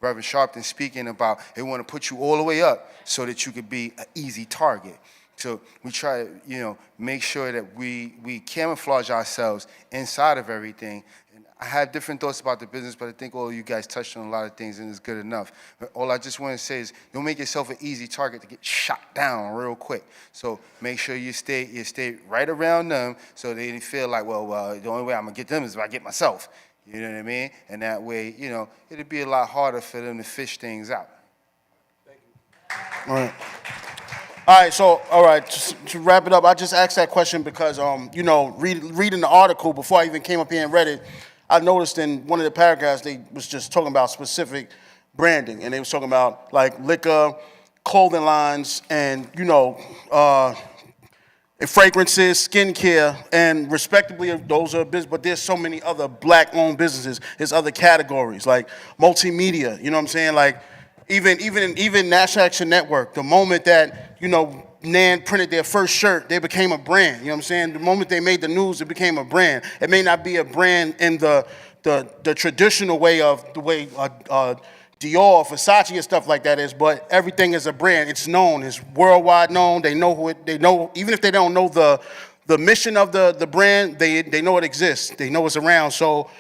Reverend Sharpton speaking about, they want to put you all the way up so that you could be an easy target. So we try to, make sure that we camouflage ourselves inside of everything. I have different thoughts about the business, but I think all of you guys touched on a lot of things, and it's good enough. But all I just want to say is don't make yourself an easy target to get shot down real quick. So make sure you stay right around them so they feel like, well, the only way I'm going to get them is if I get myself. You know what I mean? And that way, it'll be a lot harder for them to fish things out. Thank you. All right, so, just to wrap it up, I just asked that question because, reading the article before I even came up here and read it, I noticed in one of the paragraphs they was just talking about specific branding, and they was talking about like liquor, clothing lines, and fragrances, skincare, and respectively, those are business, but there's so many other black-owned businesses. There's other categories, like multimedia, you know what I'm saying? Like, even National Action Network, the moment that, Nan printed their first shirt, they became a brand, you know what I'm saying? The moment they made the news, it became a brand. It may not be a brand in the traditional way of the way Dior, Versace, and stuff like that is, but everything is a brand. It's known. It's worldwide known. They know they know, even if they don't know the mission of the brand, they know it exists. They know it's around. So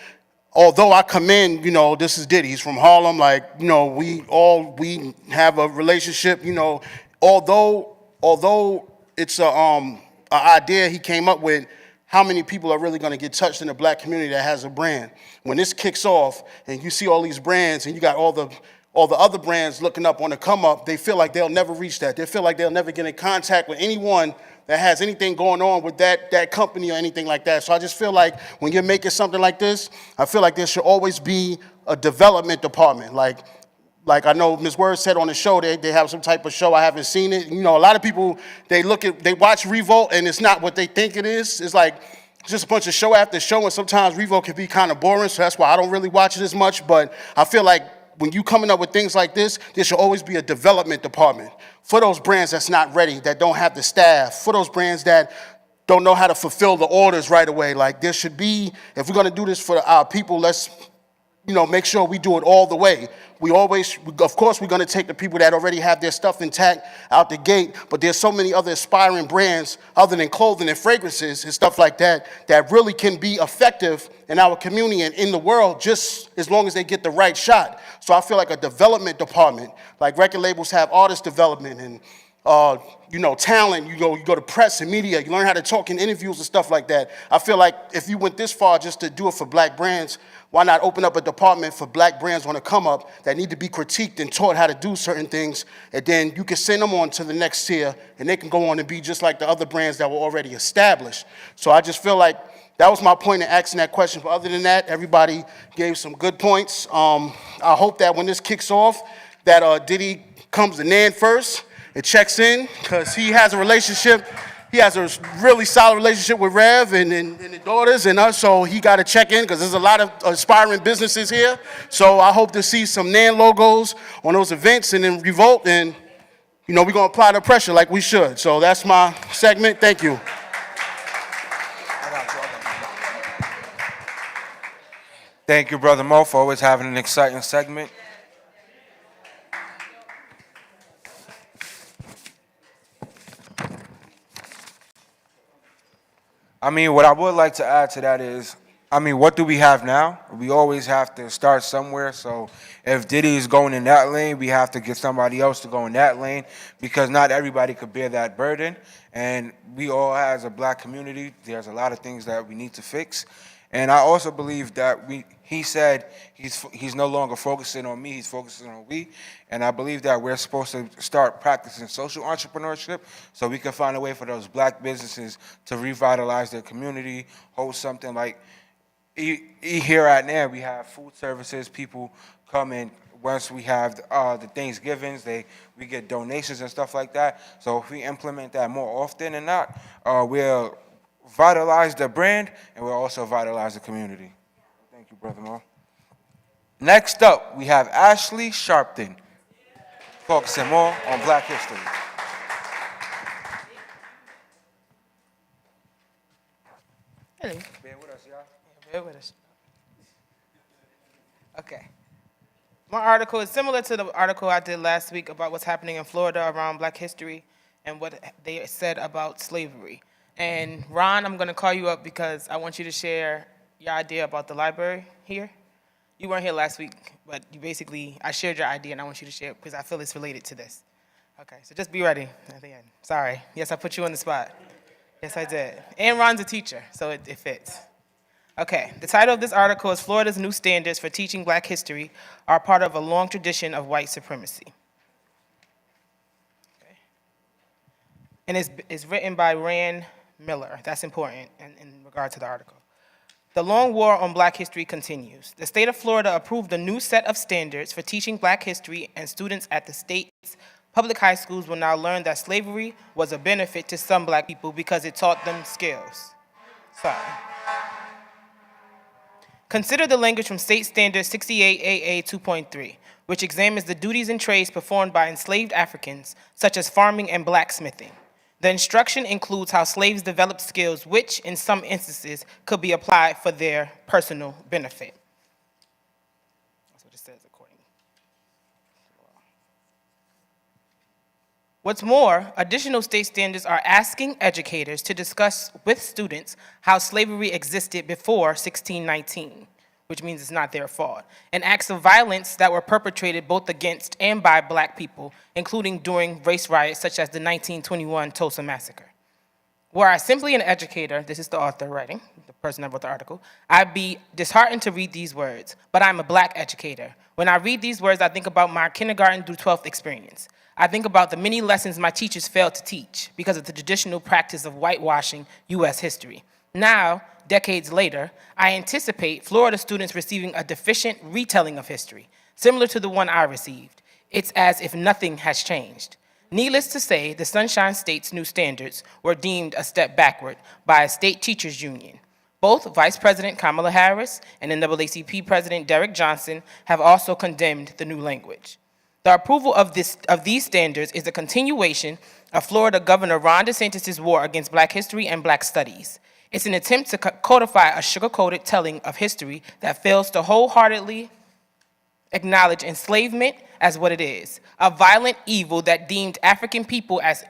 although I commend, this is Diddy. He's from Harlem. Like, we have a relationship, although it's a idea he came up with, how many people are really going to get touched in the black community that has a brand? When this kicks off and you see all these brands and you got all the other brands looking up on the come up, they feel like they'll never reach that. They feel like they'll never get in contact with anyone that has anything going on with that company or anything like that. So I just feel like when you're making something like this, I feel like there should always be a development department. Like I know Ms. Word said on the show, they have some type of show. I haven't seen it. A lot of people, they watch Revolt and it's not what they think it is. It's like just a bunch of show after show, and sometimes Revolt can be kind of boring, so that's why I don't really watch it as much. But I feel like when you coming up with things like this, there should always be a development department for those brands that's not ready, that don't have the staff, for those brands that don't know how to fulfill the orders right away. Like there should be, if we're gonna do this for our people, let's make sure we do it all the way. Of course, we're going to take the people that already have their stuff intact out the gate, but there's so many other aspiring brands other than clothing and fragrances and stuff like that that really can be effective in our community and in the world just as long as they get the right shot. So I feel like a development department, like record labels have artist development and talent, you go to press and media, you learn how to talk in interviews and stuff like that. I feel like if you went this far just to do it for black brands, why not open up a department for black brands on the come up that need to be critiqued and taught how to do certain things, and then you can send them on to the next tier and they can go on and be just like the other brands that were already established. So I just feel like that was my point in asking that question. But other than that, everybody gave some good points. I hope that when this kicks off, that Diddy comes to Nan first, it checks in, because he has a relationship. He has a really solid relationship with Rev and the daughters and us, so he got to check in because there's a lot of aspiring businesses here. So I hope to see some Nan logos on those events and then Revolt, and we're going to apply the pressure like we should. So that's my segment. Thank you. Thank you, Brother Mo, for always having an exciting segment. What I would like to add to that is, what do we have now? We always have to start somewhere. So if Diddy is going in that lane, we have to get somebody else to go in that lane, because not everybody could bear that burden. And we all, as a black community, there's a lot of things that we need to fix. And I also believe that he said he's no longer focusing on me, he's focusing on we. And I believe that we're supposed to start practicing social entrepreneurship so we can find a way for those black businesses to revitalize their community, hold something like, here at Nan, we have food services, people come in. Once we have the Thanksgivings, we get donations and stuff like that. So if we implement that more often than not, we'll vitalize the brand and we'll also vitalize the community. Thank you, Brother Mo. Next up, we have Ashley Sharpton, focusing more on Black history. Hello. Bear with us, y'all. Yeah, bear with us. Okay. My article is similar to the article I did last week about what's happening in Florida around Black history and what they said about slavery. And Ron, I'm going to call you up because I want you to share your idea about the library here. You weren't here last week, but I shared your idea and I want you to share it because I feel it's related to this. Okay, so just be ready at the end. Sorry. Yes, I put you on the spot. Yes, I did. And Ron's a teacher, so it fits. Okay, the title of this article is Florida's New Standards for Teaching Black History Are Part of a Long Tradition of White Supremacy. Okay. And it's written by Rand Miller. That's important in regard to the article. The long war on Black history continues. The state of Florida approved a new set of standards for teaching Black history, and students at the state's Public high schools will now learn that slavery was a benefit to some black people because it taught them skills. Sorry. Consider the language from State Standard 68 AA 2.3, which examines the duties and trades performed by enslaved Africans, such as farming and blacksmithing. The instruction includes how slaves developed skills which, in some instances, could be applied for their personal benefit. That's what it says according. What's more, additional state standards are asking educators to discuss with students how slavery existed before 1619, which means it's not their fault, and acts of violence that were perpetrated both against and by black people, including during race riots such as the 1921 Tulsa Massacre. Were I simply an educator, this is the author writing, the person that wrote the article, I'd be disheartened to read these words, but I'm a black educator. When I read these words, I think about my kindergarten through 12th experience. I think about the many lessons my teachers failed to teach because of the traditional practice of whitewashing U.S. history. Now, decades later, I anticipate Florida students receiving a deficient retelling of history, similar to the one I received. It's as if nothing has changed. Needless to say, the Sunshine State's new standards were deemed a step backward by a state teachers union. Both Vice President Kamala Harris and NAACP President Derek Johnson have also condemned the new language. The approval of these standards is a continuation of Florida Governor Ron DeSantis' war against black history and black studies. It's an attempt to codify a sugar-coated telling of history that fails to wholeheartedly acknowledge enslavement as what it is, a violent evil that deemed African people as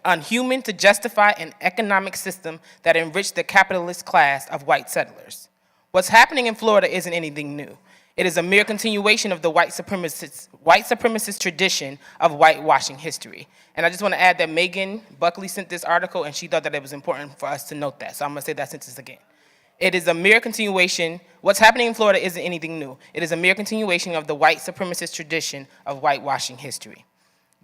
unhuman to justify an economic system that enriched the capitalist class of white settlers. What's happening in Florida isn't anything new. It is a mere continuation of the white supremacist tradition of whitewashing history. And I just want to add that Megan Buckley sent this article, and she thought that it was important for us to note that. So I'm going to say that sentence again. It is a mere continuation. What's happening in Florida isn't anything new. It is a mere continuation of the white supremacist tradition of whitewashing history.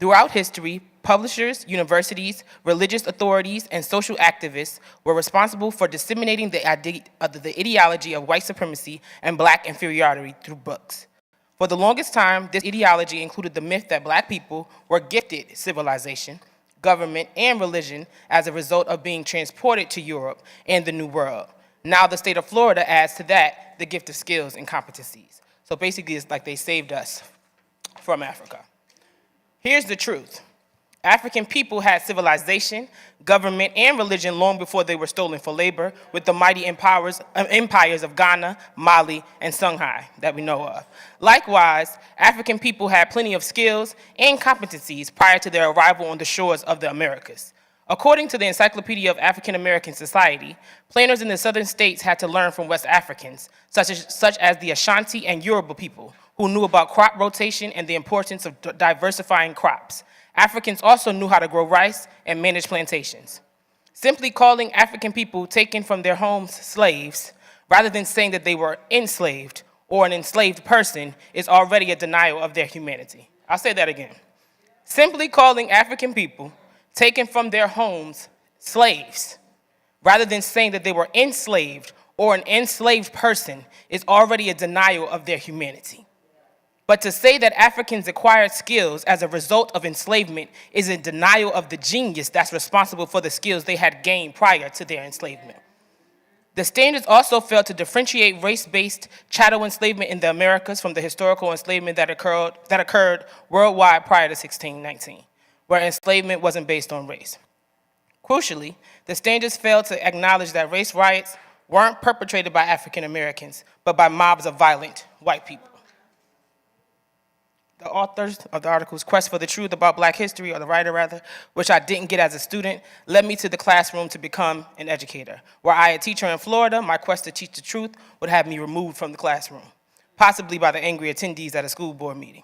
Throughout history, publishers, universities, religious authorities, and social activists were responsible for disseminating the ideology of white supremacy and black inferiority through books. For the longest time, this ideology included the myth that black people were gifted civilization, government, and religion as a result of being transported to Europe and the New World. Now the state of Florida adds to that the gift of skills and competencies. So basically, it's like they saved us from Africa. Here's the truth. African people had civilization, government, and religion long before they were stolen for labor with the mighty empires of Ghana, Mali, and Songhai that we know of. Likewise, African people had plenty of skills and competencies prior to their arrival on the shores of the Americas. According to the Encyclopedia of African American Society, planters in the southern states had to learn from West Africans, such as the Ashanti and Yoruba people, who knew about crop rotation and the importance of diversifying crops. Africans also knew how to grow rice and manage plantations. Simply calling African people taken from their homes slaves, rather than saying that they were enslaved or an enslaved person, is already a denial of their humanity. I'll say that again. Simply calling African people taken from their homes slaves, rather than saying that they were enslaved or an enslaved person, is already a denial of their humanity. But to say that Africans acquired skills as a result of enslavement is a denial of the genius that's responsible for the skills they had gained prior to their enslavement. The standards also failed to differentiate race-based chattel enslavement in the Americas from the historical enslavement that occurred worldwide prior to 1619, where enslavement wasn't based on race. Crucially, the standards failed to acknowledge that race riots weren't perpetrated by African Americans, but by mobs of violent white people. The authors of the article's quest for the truth about black history, or the writer rather, which I didn't get as a student, led me to the classroom to become an educator. Were I a teacher in Florida, my quest to teach the truth would have me removed from the classroom, possibly by the angry attendees at a school board meeting.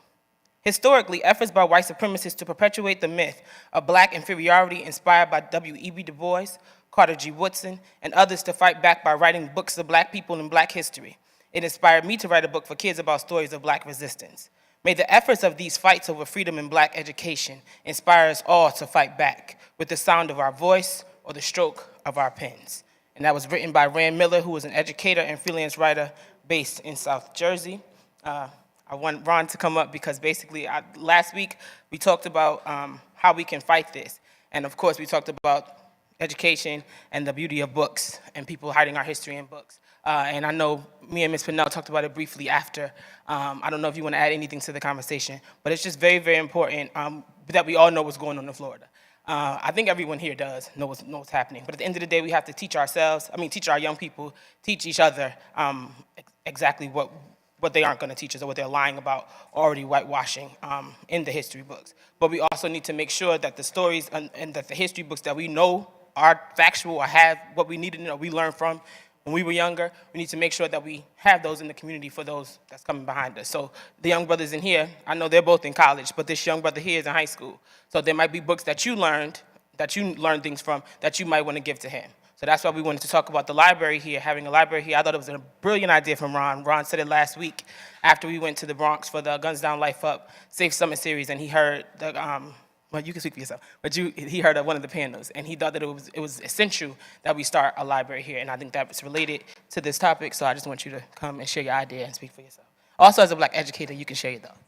Historically, efforts by white supremacists to perpetuate the myth of black inferiority inspired by W.E.B. Du Bois, Carter G. Woodson, and others to fight back by writing books of black people and black history. It inspired me to write a book for kids about stories of black resistance. May the efforts of these fights over freedom and black education inspire us all to fight back with the sound of our voice or the stroke of our pens. And that was written by Rand Miller, who is an educator and freelance writer based in South Jersey. I want Ron to come up because basically last week we talked about how we can fight this. And of course, we talked about education and the beauty of books and people hiding our history in books. And I know me and Ms. Pinnell talked about it briefly after. I don't know if you want to add anything to the conversation, but it's just very, very important that we all know what's going on in Florida. I think everyone here does know what's happening. But at the end of the day, we have to teach teach our young people, teach each other exactly what they aren't going to teach us or what they're lying about, already whitewashing in the history books. But we also need to make sure that the stories and that the history books that we know are factual or have what we need to know, we learned from when we were younger, we need to make sure that we have those in the community for those that's coming behind us. So the young brothers in here, I know they're both in college, but this young brother here is in high school. So there might be books that you learned things from that you might want to give to him. So that's why we wanted to talk about the library here, having a library here. I thought it was a brilliant idea from Ron. Ron said it last week after we went to the Bronx for the Guns Down, Life Up Safe Summit series, and he heard the, well, you can speak for yourself, but he heard one of the panels, and he thought that it was essential that we start a library here, and I think that's related to this topic, so I just want you to come and share your idea and speak for yourself. Also, as a Black educator, you can share your thoughts.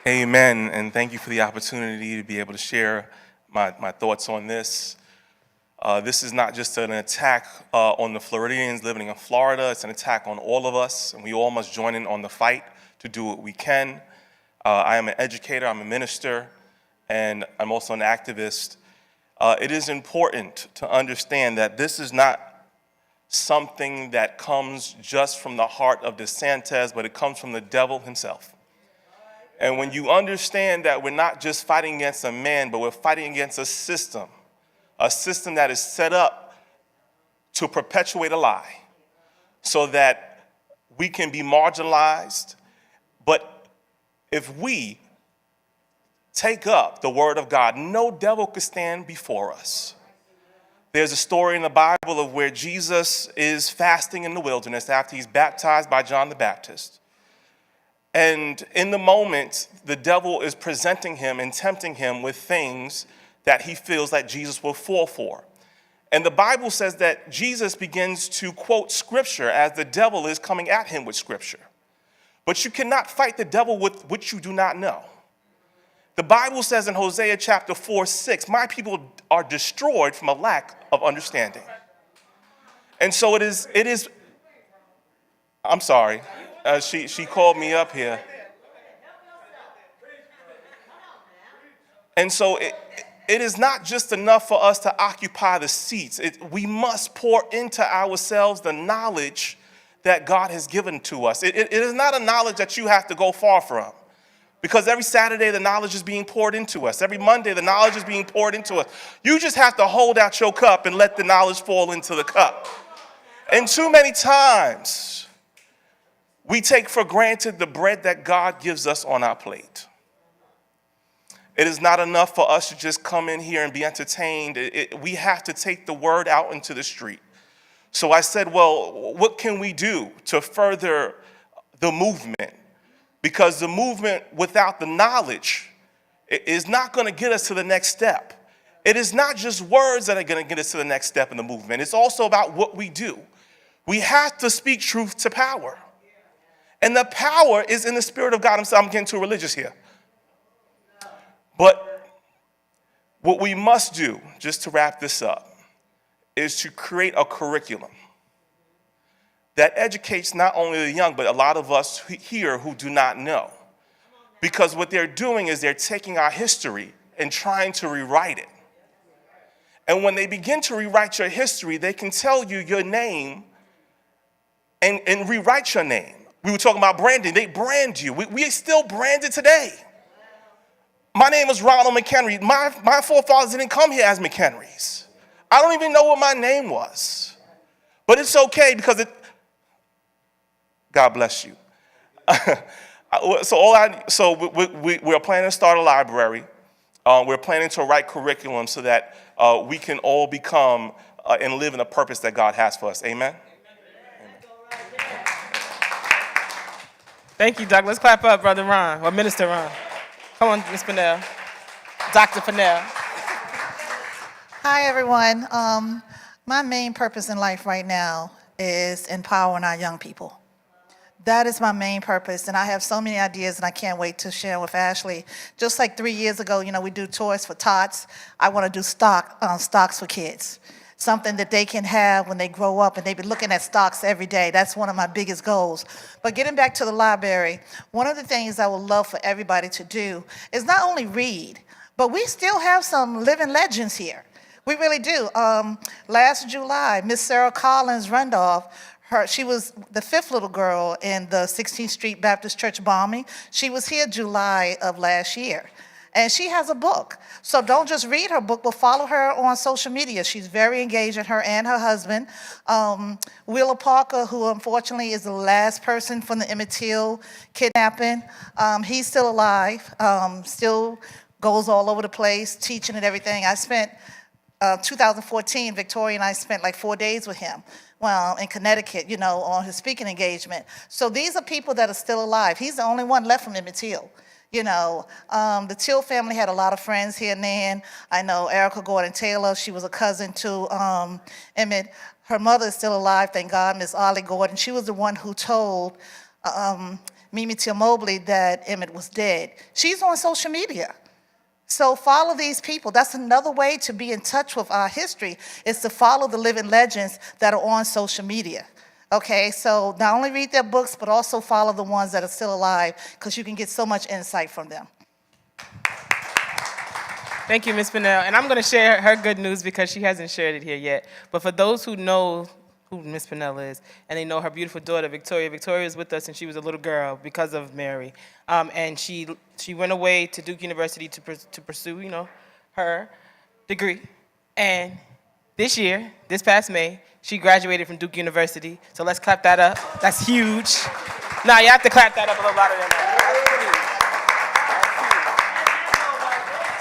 Amen, and thank you for the opportunity to be able to share my thoughts on this. This is not just an attack on the Floridians living in Florida, it's an attack on all of us, and we all must join in on the fight to do what we can. I am an educator, I'm a minister, and I'm also an activist. It is important to understand that this is not something that comes just from the heart of DeSantis, but it comes from the devil himself. And when you understand that we're not just fighting against a man, but we're fighting against a system that is set up to perpetuate a lie so that we can be marginalized. But if we take up the word of God, no devil could stand before us. There's a story in the Bible of where Jesus is fasting in the wilderness after he's baptized by John the Baptist. And in the moment, the devil is presenting him and tempting him with things that he feels that Jesus will fall for. And the Bible says that Jesus begins to quote scripture as the devil is coming at him with scripture. But you cannot fight the devil with what you do not know. The Bible says in Hosea chapter 4:6, my people are destroyed from a lack of understanding. And so it is, I'm sorry. She called me up here. And so it is not just enough for us to occupy the seats. We must pour into ourselves the knowledge that God has given to us. It is not a knowledge that you have to go far from. Because every Saturday, the knowledge is being poured into us. Every Monday, the knowledge is being poured into us. You just have to hold out your cup and let the knowledge fall into the cup. And too many times, we take for granted the bread that God gives us on our plate. It is not enough for us to just come in here and be entertained. We have to take the word out into the street. So I said, well, what can we do to further the movement? Because the movement without the knowledge is not going to get us to the next step. It is not just words that are going to get us to the next step in the movement. It's also about what we do. We have to speak truth to power. And the power is in the Spirit of God himself. I'm getting too religious here. But what we must do, just to wrap this up, is to create a curriculum that educates not only the young, but a lot of us here who do not know. Because what they're doing is they're taking our history and trying to rewrite it. And when they begin to rewrite your history, they can tell you your name and rewrite your name. We were talking about branding. They brand you. We are still branded today. My name is Ronald McHenry. My forefathers didn't come here as McHenrys. I don't even know what my name was. But it's okay because God bless you. We're planning to start a library. We're planning to write curriculum so that we can all become and live in the purpose that God has for us. Amen? Thank you, Doug. Let's clap up, Brother Ron, or Minister Ron. Come on, Ms. Fennell. Dr. Fennell. Hi, everyone. My main purpose in life right now is empowering our young people. That is my main purpose, and I have so many ideas, and I can't wait to share with Ashley. Just like 3 years ago, we do toys for tots. I want to do stocks for kids, something that they can have when they grow up, and they be looking at stocks every day. That's one of my biggest goals. But getting back to the library, one of the things I would love for everybody to do is not only read, but we still have some living legends here. We really do. Last July, Miss Sarah Collins Randolph, she was the fifth little girl in the 16th Street Baptist Church bombing. She was here July of last year. And she has a book. So don't just read her book, but follow her on social media. She's very engaged, in her and her husband. Wheeler Parker, who unfortunately is the last person from the Emmett Till kidnapping, he's still alive, still goes all over the place, teaching and everything. I spent 2014, Victoria and I spent like 4 days with him. Well, in Connecticut, on his speaking engagement. So these are people that are still alive. He's the only one left from Emmett Till. The Till family had a lot of friends here and then. I know Erica Gordon Taylor, she was a cousin to Emmett. Her mother is still alive, thank God, Miss Ollie Gordon. She was the one who told Mimi Till Mobley that Emmett was dead. She's on social media. So follow these people. That's another way to be in touch with our history, is to follow the living legends that are on social media. Okay, so not only read their books, but also follow the ones that are still alive, because you can get so much insight from them. Thank you, Ms. Pinnell. And I'm going to share her good news because she hasn't shared it here yet. But for those who know who Ms. Pinnell is, and they know her beautiful daughter, Victoria. Victoria was with us since she was a little girl because of Mary. And she went away to Duke University to pursue, her degree. And this year, this past May, she graduated from Duke University. So let's clap that up. That's huge. Now you have to clap that up a little louder than that.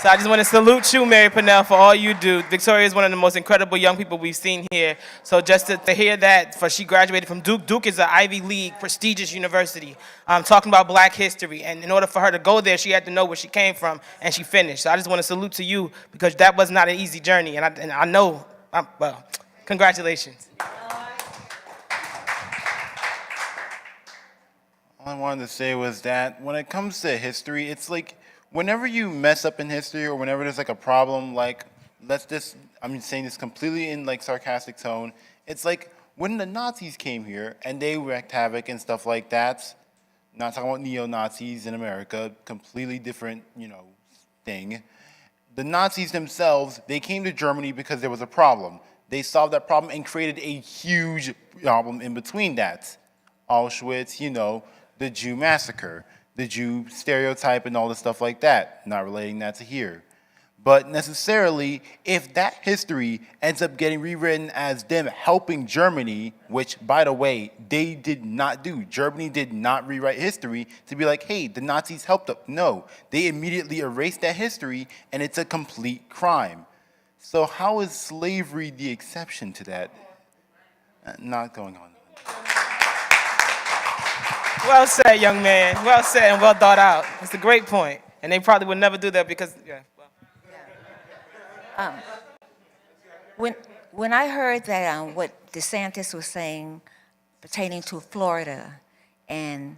So I just want to salute you, Mary Pinnell, for all you do. Victoria is one of the most incredible young people we've seen here. So just to hear that, she graduated from Duke. Duke is an Ivy League, prestigious university, talking about Black history. And in order for her to go there, she had to know where she came from, and she finished. So I just want to salute to you, because that was not an easy journey. And I know, well, congratulations. All I wanted to say was that when it comes to history, it's like, whenever you mess up in history, or whenever there's like a problem, like, I'm saying this completely in like sarcastic tone, it's like when the Nazis came here and they wreaked havoc and stuff like that, not talking about neo-Nazis in America, completely different, thing. The Nazis themselves, they came to Germany because there was a problem. They solved that problem and created a huge problem in between that. Auschwitz, the Jew massacre, the Jew stereotype and all the stuff like that, not relating that to here. But necessarily, if that history ends up getting rewritten as them helping Germany, which, by the way, they did not do. Germany did not rewrite history to be like, hey, the Nazis helped us. No, they immediately erased that history, and it's a complete crime. So how is slavery the exception to that? Not going on. Well said, young man. Well said and well thought out. It's a great point. And they probably would never do that because, When I heard that what DeSantis was saying pertaining to Florida and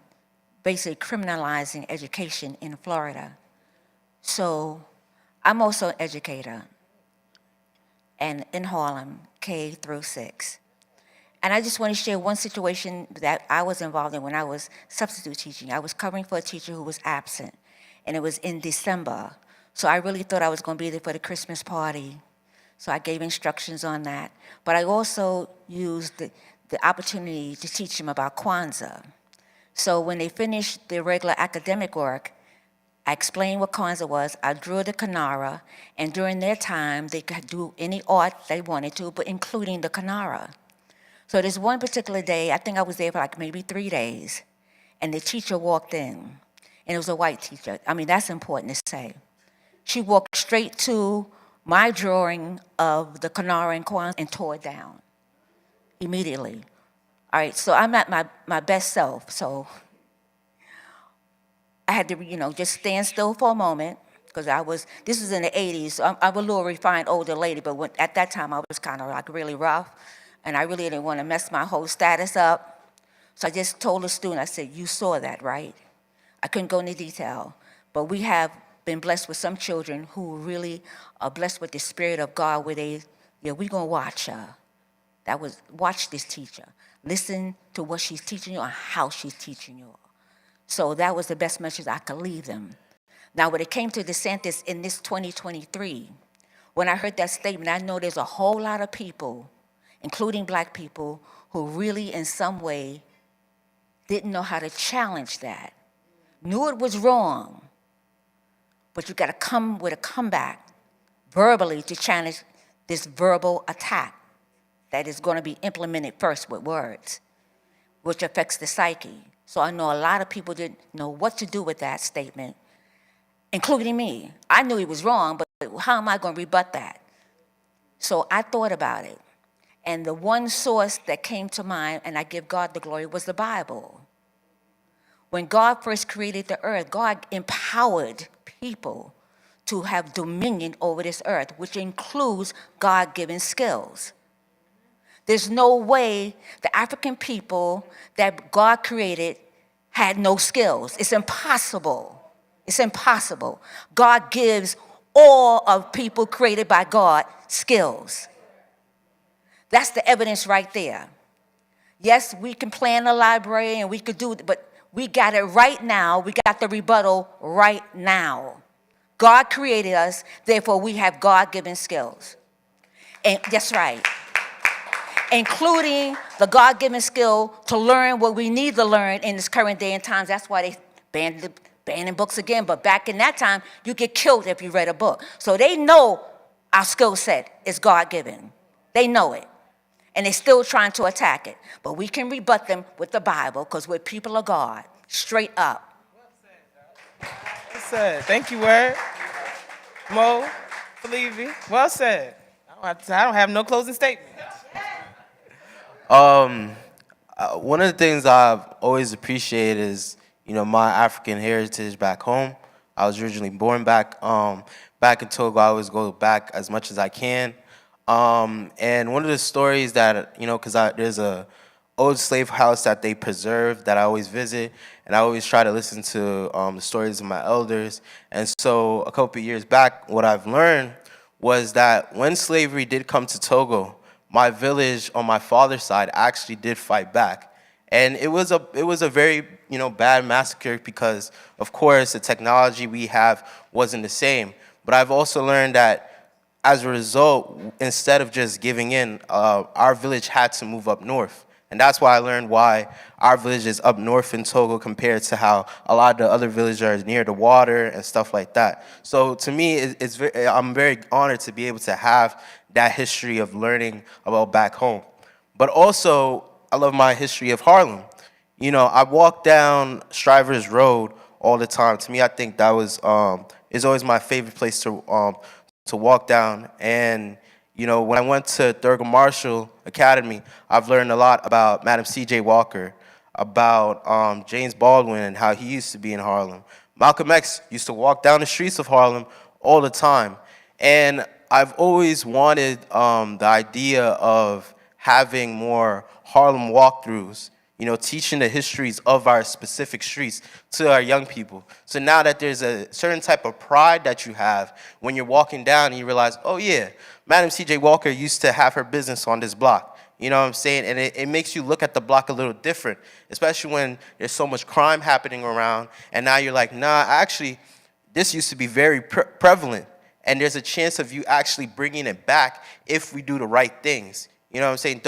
basically criminalizing education in Florida, so I'm also an educator and in Harlem, K through 6. And I just want to share one situation that I was involved in when I was substitute teaching. I was covering for a teacher who was absent, and it was in December. So I really thought I was going to be there for the Christmas party. So I gave instructions on that. But I also used the opportunity to teach them about Kwanzaa. So when they finished their regular academic work, I explained what Kwanzaa was. I drew the Kanara, and during their time, they could do any art they wanted to, but including the Kanara. So this one particular day, I think I was there for like maybe 3 days, and the teacher walked in, and it was a white teacher. I mean, that's important to say. She walked straight to my drawing of the Kanara and Kwanzaa and tore it down immediately. All right, so I'm at my best self, so I had to, just stand still for a moment, because this was in the 80s, so I'm a little refined older lady, but at that time I was kind of like really rough. And I really didn't want to mess my whole status up. So I just told the student, I said, you saw that, right? I couldn't go into detail, but we have been blessed with some children who really are blessed with the Spirit of God where they, yeah, we're going to watch her. Watch this teacher. Listen to what she's teaching you and how she's teaching you. So that was the best message I could leave them. Now, when it came to DeSantis in this 2023, when I heard that statement, I know there's a whole lot of people, including black people, who really in some way didn't know how to challenge that. Knew it was wrong, but you got to come with a comeback verbally to challenge this verbal attack that is going to be implemented first with words, which affects the psyche. So I know a lot of people didn't know what to do with that statement, including me. I knew he was wrong, but how am I going to rebut that? So I thought about it. And the one source that came to mind, and I give God the glory, was the Bible. When God first created the earth, God empowered people to have dominion over this earth, which includes God-given skills. There's no way the African people that God created had no skills. It's impossible. It's impossible. God gives all of people created by God skills. That's the evidence right there. Yes, we can plan a library and we could do it, but we got it right now. We got the rebuttal right now. God created us, therefore we have God-given skills. And that's right. Including the God-given skill to learn what we need to learn in this current day and times. That's why they banning books again. But back in that time, you get killed if you read a book. So they know our skill set is God-given. They know it. And they're still trying to attack it. But we can rebut them with the Bible because we're people of God. Straight up. Well said. Thank you, Word. Mo, Levy. Well said. I don't have no closing statement. One of the things I've always appreciated is, my African heritage back home. I was originally born back in Togo. I always go back as much as I can. And one of the stories that, because there's a old slave house that they preserve that I always visit, and I always try to listen to the stories of my elders. And so a couple of years back, what I've learned was that when slavery did come to Togo, my village on my father's side actually did fight back. And it was a very, bad massacre because, of course, the technology we have wasn't the same. But I've also learned that as a result, instead of just giving in, our village had to move up north. And that's why I learned why our village is up north in Togo compared to how a lot of the other villages are near the water and stuff like that. So to me, I'm very honored to be able to have that history of learning about back home. But also, I love my history of Harlem. I walk down Strivers Road all the time. To me, I think that is always my favorite place to walk down. And when I went to Thurgood Marshall Academy, I've learned a lot about Madam C.J. Walker, about James Baldwin and how he used to be in Harlem. Malcolm X used to walk down the streets of Harlem all the time. And I've always wanted the idea of having more Harlem walkthroughs, teaching the histories of our specific streets to our young people. So now that there's a certain type of pride that you have when you're walking down and you realize, oh yeah, Madam C.J. Walker used to have her business on this block. You know what I'm saying? And it makes you look at the block a little different, especially when there's so much crime happening around. And now you're like, nah, actually, this used to be very prevalent. And there's a chance of you actually bringing it back if we do the right things. You know what I'm saying?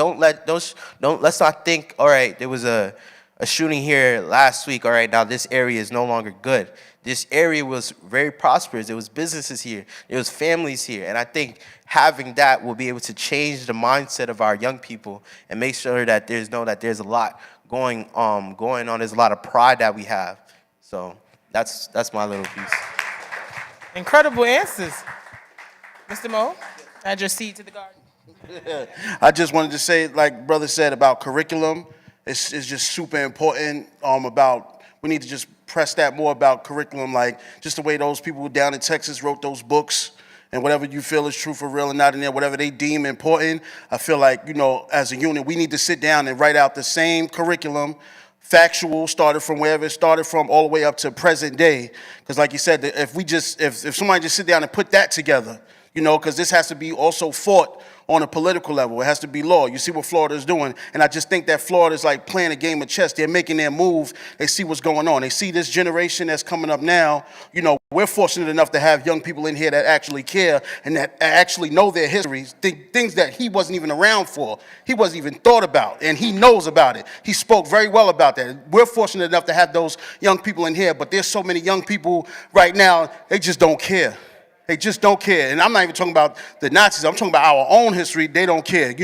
Let's not think, all right, there was a shooting here last week. All right, now this area is no longer good. This area was very prosperous. There was businesses here. There was families here. And I think having that will be able to change the mindset of our young people and make sure that there's a lot going on. There's a lot of pride that we have. So that's my little piece. Incredible answers. Mr. Mo, add your seed to the garden. I just wanted to say, like brother said about curriculum, it's just super important. We need to just press that more about curriculum, like just the way those people down in Texas wrote those books and whatever you feel is true for real and not in there, whatever they deem important, I feel like, as a unit, we need to sit down and write out the same curriculum, factual, started from wherever it started from, all the way up to present day. Because like you said, if somebody just sit down and put that together, because this has to be also fought on a political level. It has to be law. You see what Florida is doing. And I just think that Florida is like playing a game of chess. They're making their move. They see what's going on. They see this generation that's coming up now. We're fortunate enough to have young people in here that actually care and that actually know their histories, things that he wasn't even around for. He wasn't even thought about, and he knows about it. He spoke very well about that. We're fortunate enough to have those young people in here, but there's so many young people right now, they just don't care. They just don't care. And I'm not even talking about the Nazis. I'm talking about our own history. They don't care.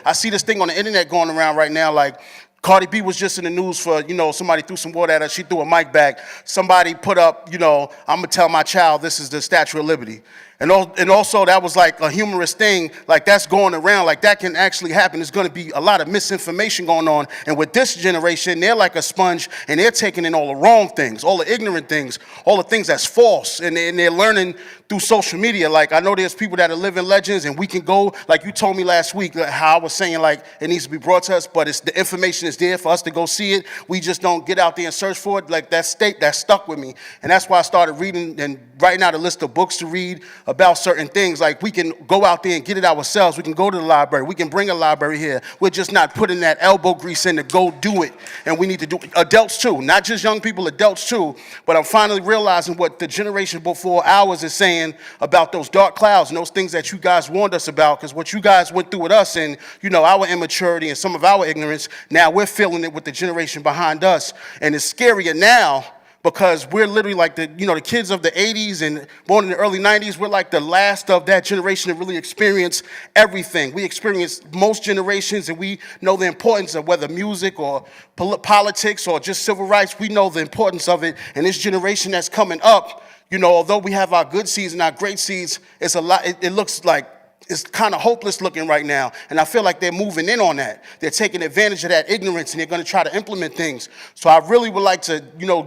I see this thing on the internet going around right now, like Cardi B was just in the news for, somebody threw some water at her. She threw a mic back. Somebody put up, I'm going to tell my child this is the Statue of Liberty. And also that was like a humorous thing, like that's going around, like that can actually happen. There's going to be a lot of misinformation going on. And with this generation, they're like a sponge and they're taking in all the wrong things, all the ignorant things, all the things that's false. And they're learning through social media. Like I know there's people that are living legends and we can go, like you told me last week, how I was saying like it needs to be brought to us, but the information is there for us to go see it. We just don't get out there and search for it. Like that stuck with me. And that's why I started reading and writing out a list of books to read about certain things. Like we can go out there and get it ourselves. We can go to the library. We can bring a library here. We're just not putting that elbow grease in to go do it. And we need to do it. Adults too, not just young people, adults too. But I'm finally realizing what the generation before ours is saying about those dark clouds and those things that you guys warned us about. Because what you guys went through with us and, our immaturity and some of our ignorance, now we're feeling it with the generation behind us. And it's scarier now because we're literally like the kids of the 80s and born in the early 90s, we're like the last of that generation to really experience everything. We experienced most generations and we know the importance of whether music or politics or just civil rights, we know the importance of it. And this generation that's coming up, although we have our good seeds and our great seeds, it's a lot, it looks like it's kind of hopeless looking right now. And I feel like they're moving in on that. They're taking advantage of that ignorance and they're going to try to implement things. So I really would like to,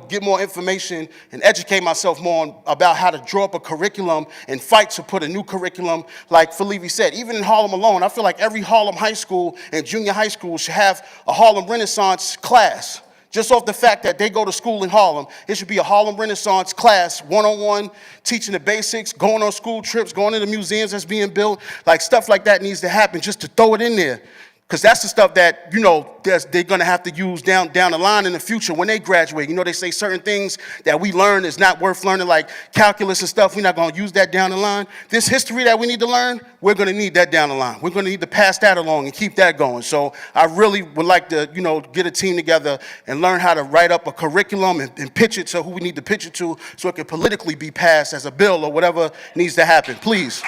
get more information and educate myself more about how to draw up a curriculum and fight to put a new curriculum. Like Felipe said, even in Harlem alone, I feel like every Harlem high school and junior high school should have a Harlem Renaissance class. Just off the fact that they go to school in Harlem, it should be a Harlem Renaissance class, one-on-one, teaching the basics, going on school trips, going to the museums that's being built. Like stuff like that needs to happen just to throw it in there. Because that's the stuff that, they're going to have to use down the line in the future when they graduate. They say certain things that we learn is not worth learning, like calculus and stuff. We're not going to use that down the line. This history that we need to learn, we're going to need that down the line. We're going to need to pass that along and keep that going. So I really would like to, get a team together and learn how to write up a curriculum and pitch it to who we need to pitch it to so it can politically be passed as a bill or whatever needs to happen. Please.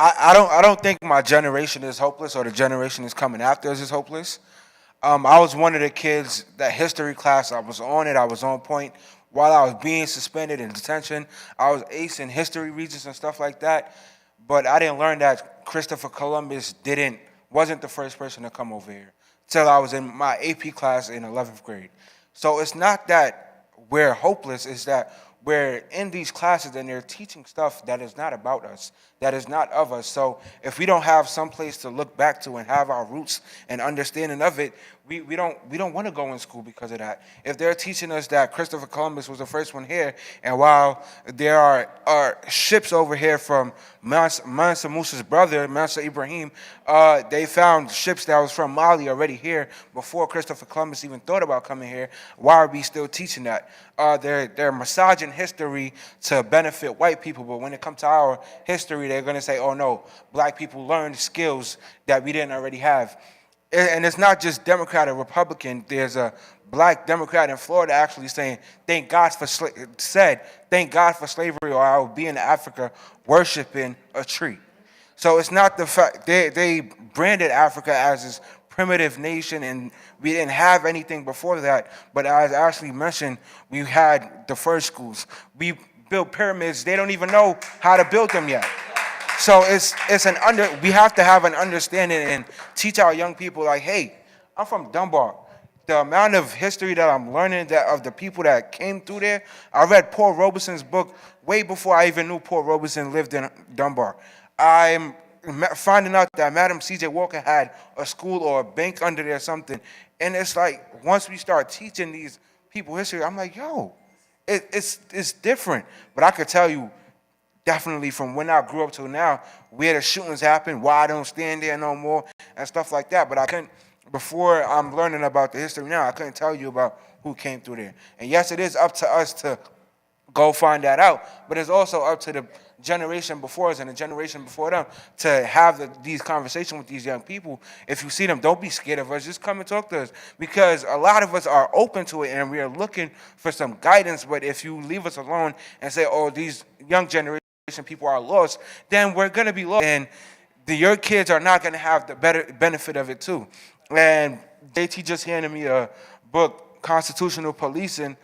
I don't think my generation is hopeless or the generation is coming after us is hopeless. I was one of the kids, that history class, I was on it, I was on point. While I was being suspended in detention, I was acing history regions and stuff like that. But I didn't learn that Christopher Columbus wasn't the first person to come over here till I was in my AP class in 11th grade. So it's not that we're hopeless, it's that we're in these classes and they're teaching stuff that is not about us, that is not of us. So if we don't have some place to look back to and have our roots and understanding of it, we don't want to go in school because of that. If they're teaching us that Christopher Columbus was the first one here, and while there are ships over here from Mansa Musa's brother, Mansa Ibrahim, they found ships that was from Mali already here before Christopher Columbus even thought about coming here. Why are we still teaching that? They're massaging history to benefit white people, but when it comes to our history, they're going to say, oh no, black people learned skills that we didn't already have. And it's not just Democrat or Republican. There's a black Democrat in Florida actually saying, thank God for slavery, or I will be in Africa worshiping a tree. So it's not the fact, they branded Africa as this primitive nation and we didn't have anything before that. But as Ashley mentioned, we had the first schools. We built pyramids. They don't even know how to build them yet. So we have to have an understanding and teach our young people like, hey, I'm from Dunbar. the amount of history that I'm learning that of the people that came through there. I read Paul Robeson's book way before I even knew Paul Robeson lived in Dunbar. I'm finding out that Madam C.J. Walker had a school or a bank under there or something. And it's like, once we start teaching these people history, I'm like, yo, it's different. But I could tell you, definitely from when I grew up to now, where the shootings happen, why I don't stand there no more, and stuff like that. But I couldn't, before I'm learning about the history now, I couldn't tell you about who came through there. And yes, it is up to us to go find that out, but it's also up to the generation before us and the generation before them to have these conversations with these young people. If you see them, don't be scared of us. Just come and talk to us, because a lot of us are open to it and we are looking for some guidance. But if you leave us alone and say, oh, these young generation people are lost, then we're going to be lost, and your kids are not going to have the better benefit of it too. And JT just handed me a book, Constitutional Policing,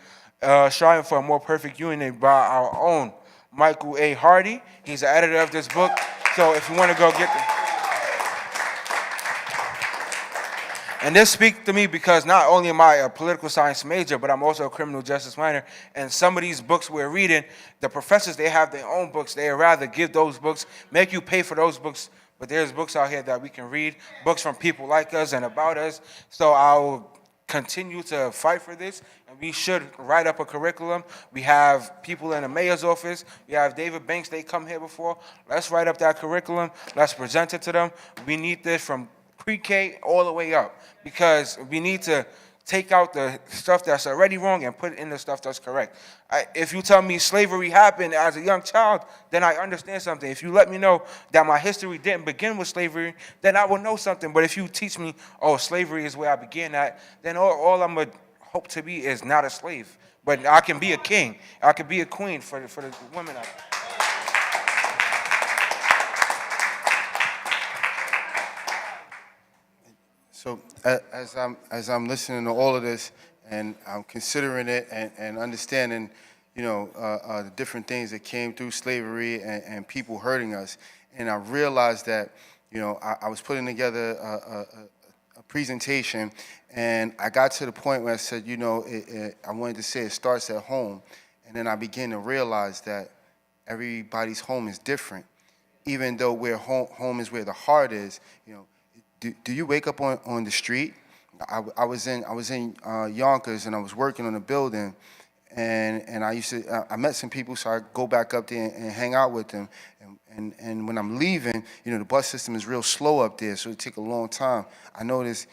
Striving for a More Perfect Union, by our own Michael A. Hardy. He's the editor of this book. So if you want to go get them. And this speaks to me because not only am I a political science major, but I'm also a criminal justice minor. And some of these books we're reading, the professors, they have their own books. They rather give those books, make you pay for those books. But there's books out here that we can read, books from people like us and about us. So I'll continue to fight for this, and we should write up a curriculum. We have people in the mayor's office. We have David Banks, they come here before. Let's write up that curriculum. Let's present it to them. We need this from pre-K all the way up, because we need to take out the stuff that's already wrong and put in the stuff that's correct. If you tell me slavery happened as a young child, then I understand something. If you let me know that my history didn't begin with slavery, then I will know something. But if you teach me, oh, slavery is where I began at, then all I'm going to hope to be is not a slave. But I can be a king. I can be a queen for the women out there. So as I'm listening to all of this, and I'm considering it and understanding, the different things that came through slavery and people hurting us, and I realized that, I was putting together a presentation, and I got to the point where I said, I wanted to say it starts at home, and then I began to realize that everybody's home is different, even though where home is where the heart is. Do you wake up on the street? I was in Yonkers, and I was working on a building, and I met some people, so I go back up there and hang out with them. And when I'm leaving, the bus system is real slow up there, so it take a long time. I notice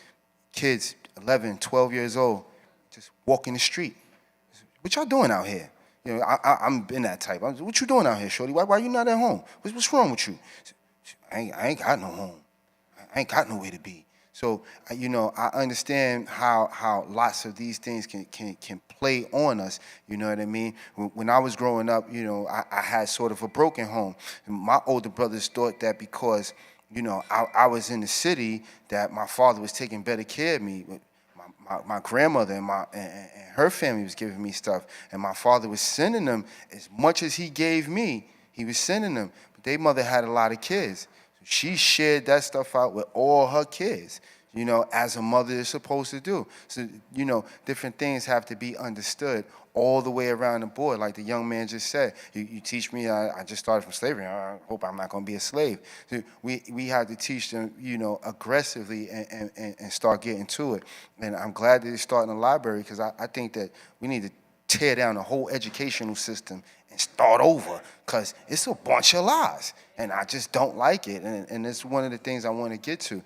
kids 11, 12 years old just walking the street. What y'all doing out here? I'm in that type. What you doing out here, shorty? Why you not at home? What's wrong with you? I ain't got no home. I ain't got nowhere to be. So, I understand how lots of these things can play on us, you know what I mean? When I was growing up, I had sort of a broken home. And my older brothers thought that because, I was in the city, that my father was taking better care of me. My grandmother and her family was giving me stuff, and my father was sending them as much as he gave me. He was sending them, but their mother had a lot of kids. She shared that stuff out with all her kids, as a mother is supposed to do. So, different things have to be understood all the way around the board. Like the young man just said, you teach me, I just started from slavery, I hope I'm not going to be a slave. So we have to teach them, aggressively and start getting to it. And I'm glad that it's starting a library, because I think that we need to tear down the whole educational system and start over, because it's a bunch of lies, and I just don't like it, and it's one of the things I want to get to.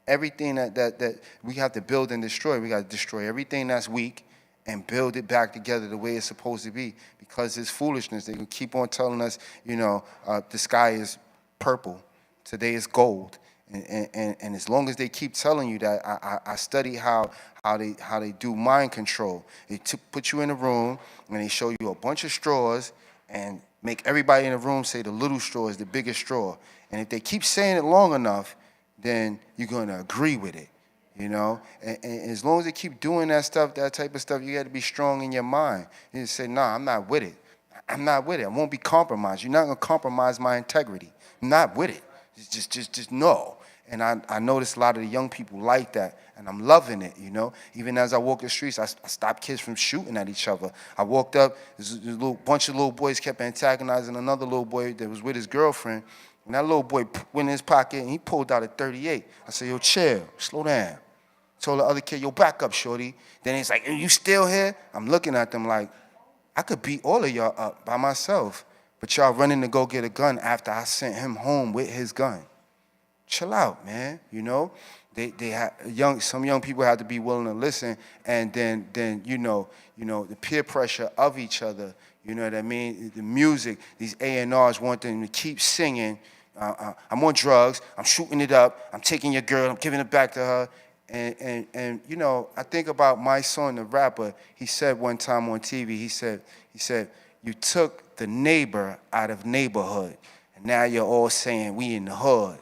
Everything that we have to build and destroy, we got to destroy everything that's weak and build it back together the way it's supposed to be, because it's foolishness. They can keep on telling us, the sky is purple, today is gold. And as long as they keep telling you that, I study how they do mind control. They put you in a room and they show you a bunch of straws and make everybody in the room say the little straw is the biggest straw. And if they keep saying it long enough, then you're going to agree with it, And as long as they keep doing that stuff, that type of stuff, you got to be strong in your mind. You say, nah, I'm not with it. I'm not with it. I won't be compromised. You're not going to compromise my integrity. I'm not with it. Just no. And I noticed a lot of the young people like that, and I'm loving it, you know? Even as I walk the streets, I stopped kids from shooting at each other. I walked up, there's a little bunch of little boys kept antagonizing another little boy that was with his girlfriend, and that little boy went in his pocket, and he pulled out a 38. I said, yo, chill, slow down. Told the other kid, yo, back up, shorty. Then he's like, you still here? I'm looking at them like, I could beat all of y'all up by myself, but y'all running to go get a gun after I sent him home with his gun. Chill out, man, you know? Some young people have to be willing to listen, and then you know, the peer pressure of each other, you know what I mean? The music, these A&Rs want them to keep singing, I'm on drugs, I'm shooting it up, I'm taking your girl, I'm giving it back to her. And you know, I think about my son, the rapper. He said one time on TV, he said, you took the neighbor out of neighborhood, and now you're all saying we in the hood.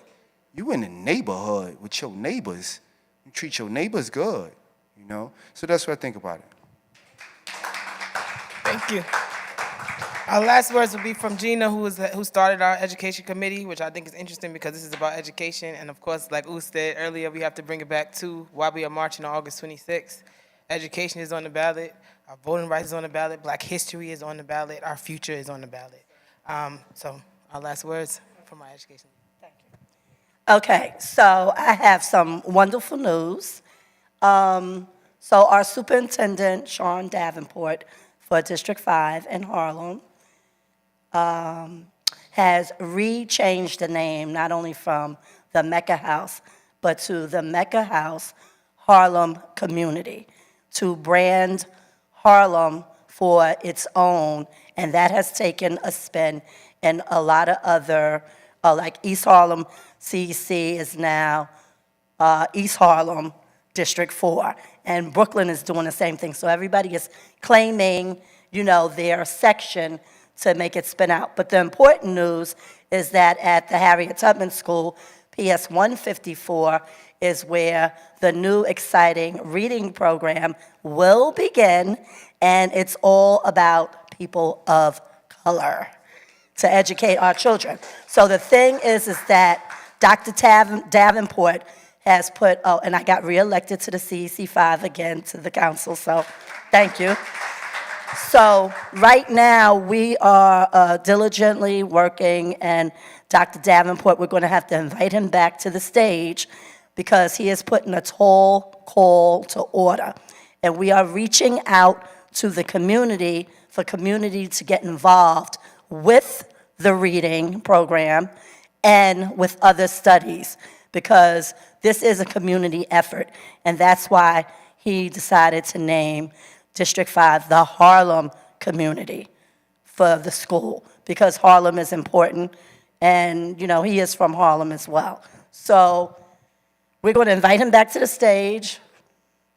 You in the neighborhood with your neighbors. You treat your neighbors good, you know? So that's what I think about it. Thank you. Our last words will be from Gina, who started our education committee, which I think is interesting because this is about education. And of course, like Oos said earlier, we have to bring it back to why we are marching on August 26th. Education is on the ballot. Our voting rights is on the ballot. Black history is on the ballot. Our future is on the ballot. So our last words from our education. Okay, so I have some wonderful news. So our superintendent, Sean Davenport, for District 5 in Harlem, has re-changed the name, not only from the Mecca House, but to the Mecca House Harlem Community, to brand Harlem for its own, and that has taken a spin in a lot of other, like East Harlem CEC is now East Harlem District 4, and Brooklyn is doing the same thing. So everybody is claiming, you know, their section to make it spin out. But the important news is that at the Harriet Tubman School, PS 154 is where the new exciting reading program will begin, and it's all about people of color to educate our children. So the thing is that Dr. Davenport has put, oh, and I got reelected to the CEC 5 again to the council, so thank you. So right now, we are diligently working, and Dr. Davenport, we're going to have to invite him back to the stage because he is putting a tall call to order. And we are reaching out to the community for community to get involved with the reading program and with other studies, because this is a community effort, and that's why he decided to name District 5 the Harlem Community for the school, because Harlem is important, and you know, he is from Harlem as well. So we're going to invite him back to the stage.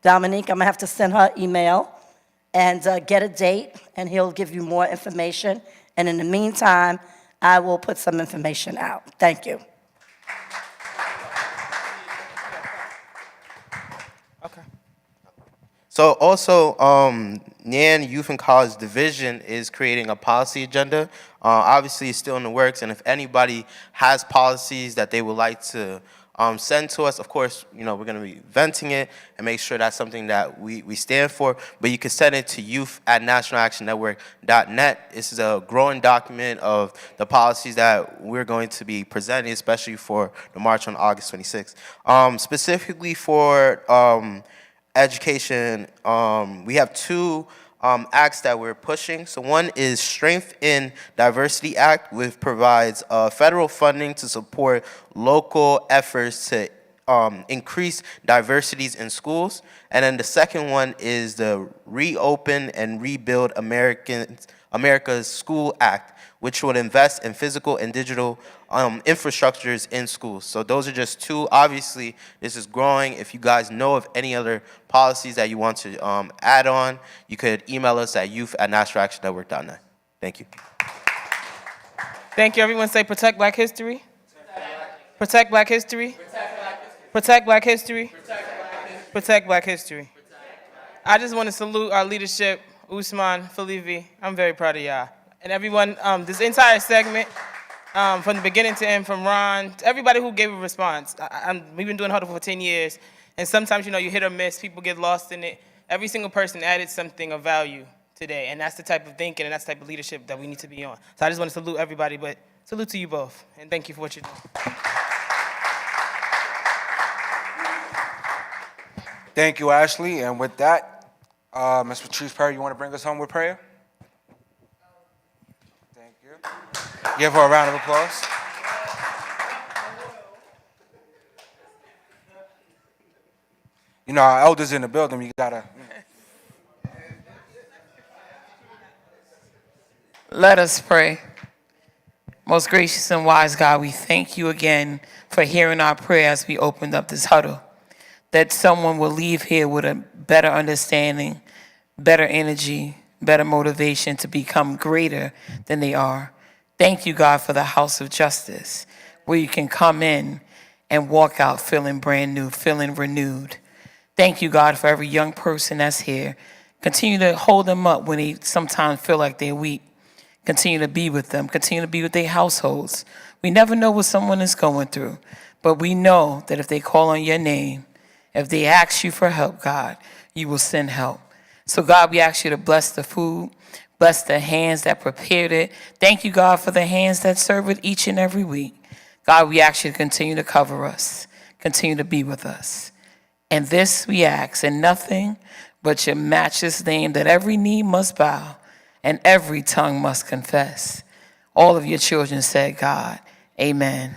Dominique, I'm going to have to send her email and get a date, and he'll give you more information. And in the meantime, I will put some information out. Thank you. Okay. So also, Nyan Youth and College Division is creating a policy agenda. Obviously, it's still in the works, and if anybody has policies that they would like to send to us, of course, you know, we're going to be venting it and make sure that's something that we stand for. But you can send it to youth@nationalactionnetwork.net. This is a growing document of the policies that we're going to be presenting, especially for the march on August 26th. Specifically for education, we have two acts that we're pushing. So one is Strength in Diversity Act, which provides federal funding to support local efforts to increase diversities in schools. And then the second one is the Reopen and Rebuild America's School Act, which would invest in physical and digital infrastructures in schools. So those are just two. Obviously, this is growing. If you guys know of any other policies that you want to add on, you could email us at youth@nationalactionnetwork.net. Thank you. Thank you. Everyone say protect Black history. Protect Black history. Protect Black history. Protect Black history. I just want to salute our leadership, Usman, Falivi. I'm very proud of y'all. And everyone, this entire segment, from the beginning to end, from Ron, to everybody who gave a response. We've been doing Huddle for 10 years, and sometimes, you hit or miss, people get lost in it. Every single person added something of value today, and that's the type of thinking and that's the type of leadership that we need to be on. So I just want to salute everybody, but salute to you both, and thank you for what you're doing. Thank you, Ashley. And with that, Ms. Patrice Perry, you want to bring us home with prayer? Thank you. Give her a round of applause. Our elders in the building, you gotta. Let us pray. Most gracious and wise God, we thank you again for hearing our prayer as we opened up this huddle, that someone will leave here with a better understanding, better energy, better motivation to become greater than they are. Thank you, God, for the house of justice, where you can come in and walk out feeling brand new, feeling renewed. Thank you, God, for every young person that's here. Continue to hold them up when they sometimes feel like they're weak. Continue to be with them. Continue to be with their households. We never know what someone is going through, but we know that if they call on your name, if they ask you for help, God, you will send help. So, God, we ask you to bless the food, bless the hands that prepared it. Thank you, God, for the hands that serve it each and every week. God, we ask you to continue to cover us, continue to be with us. And this we ask in nothing but your matchless name, that every knee must bow and every tongue must confess. All of your children said, God, amen.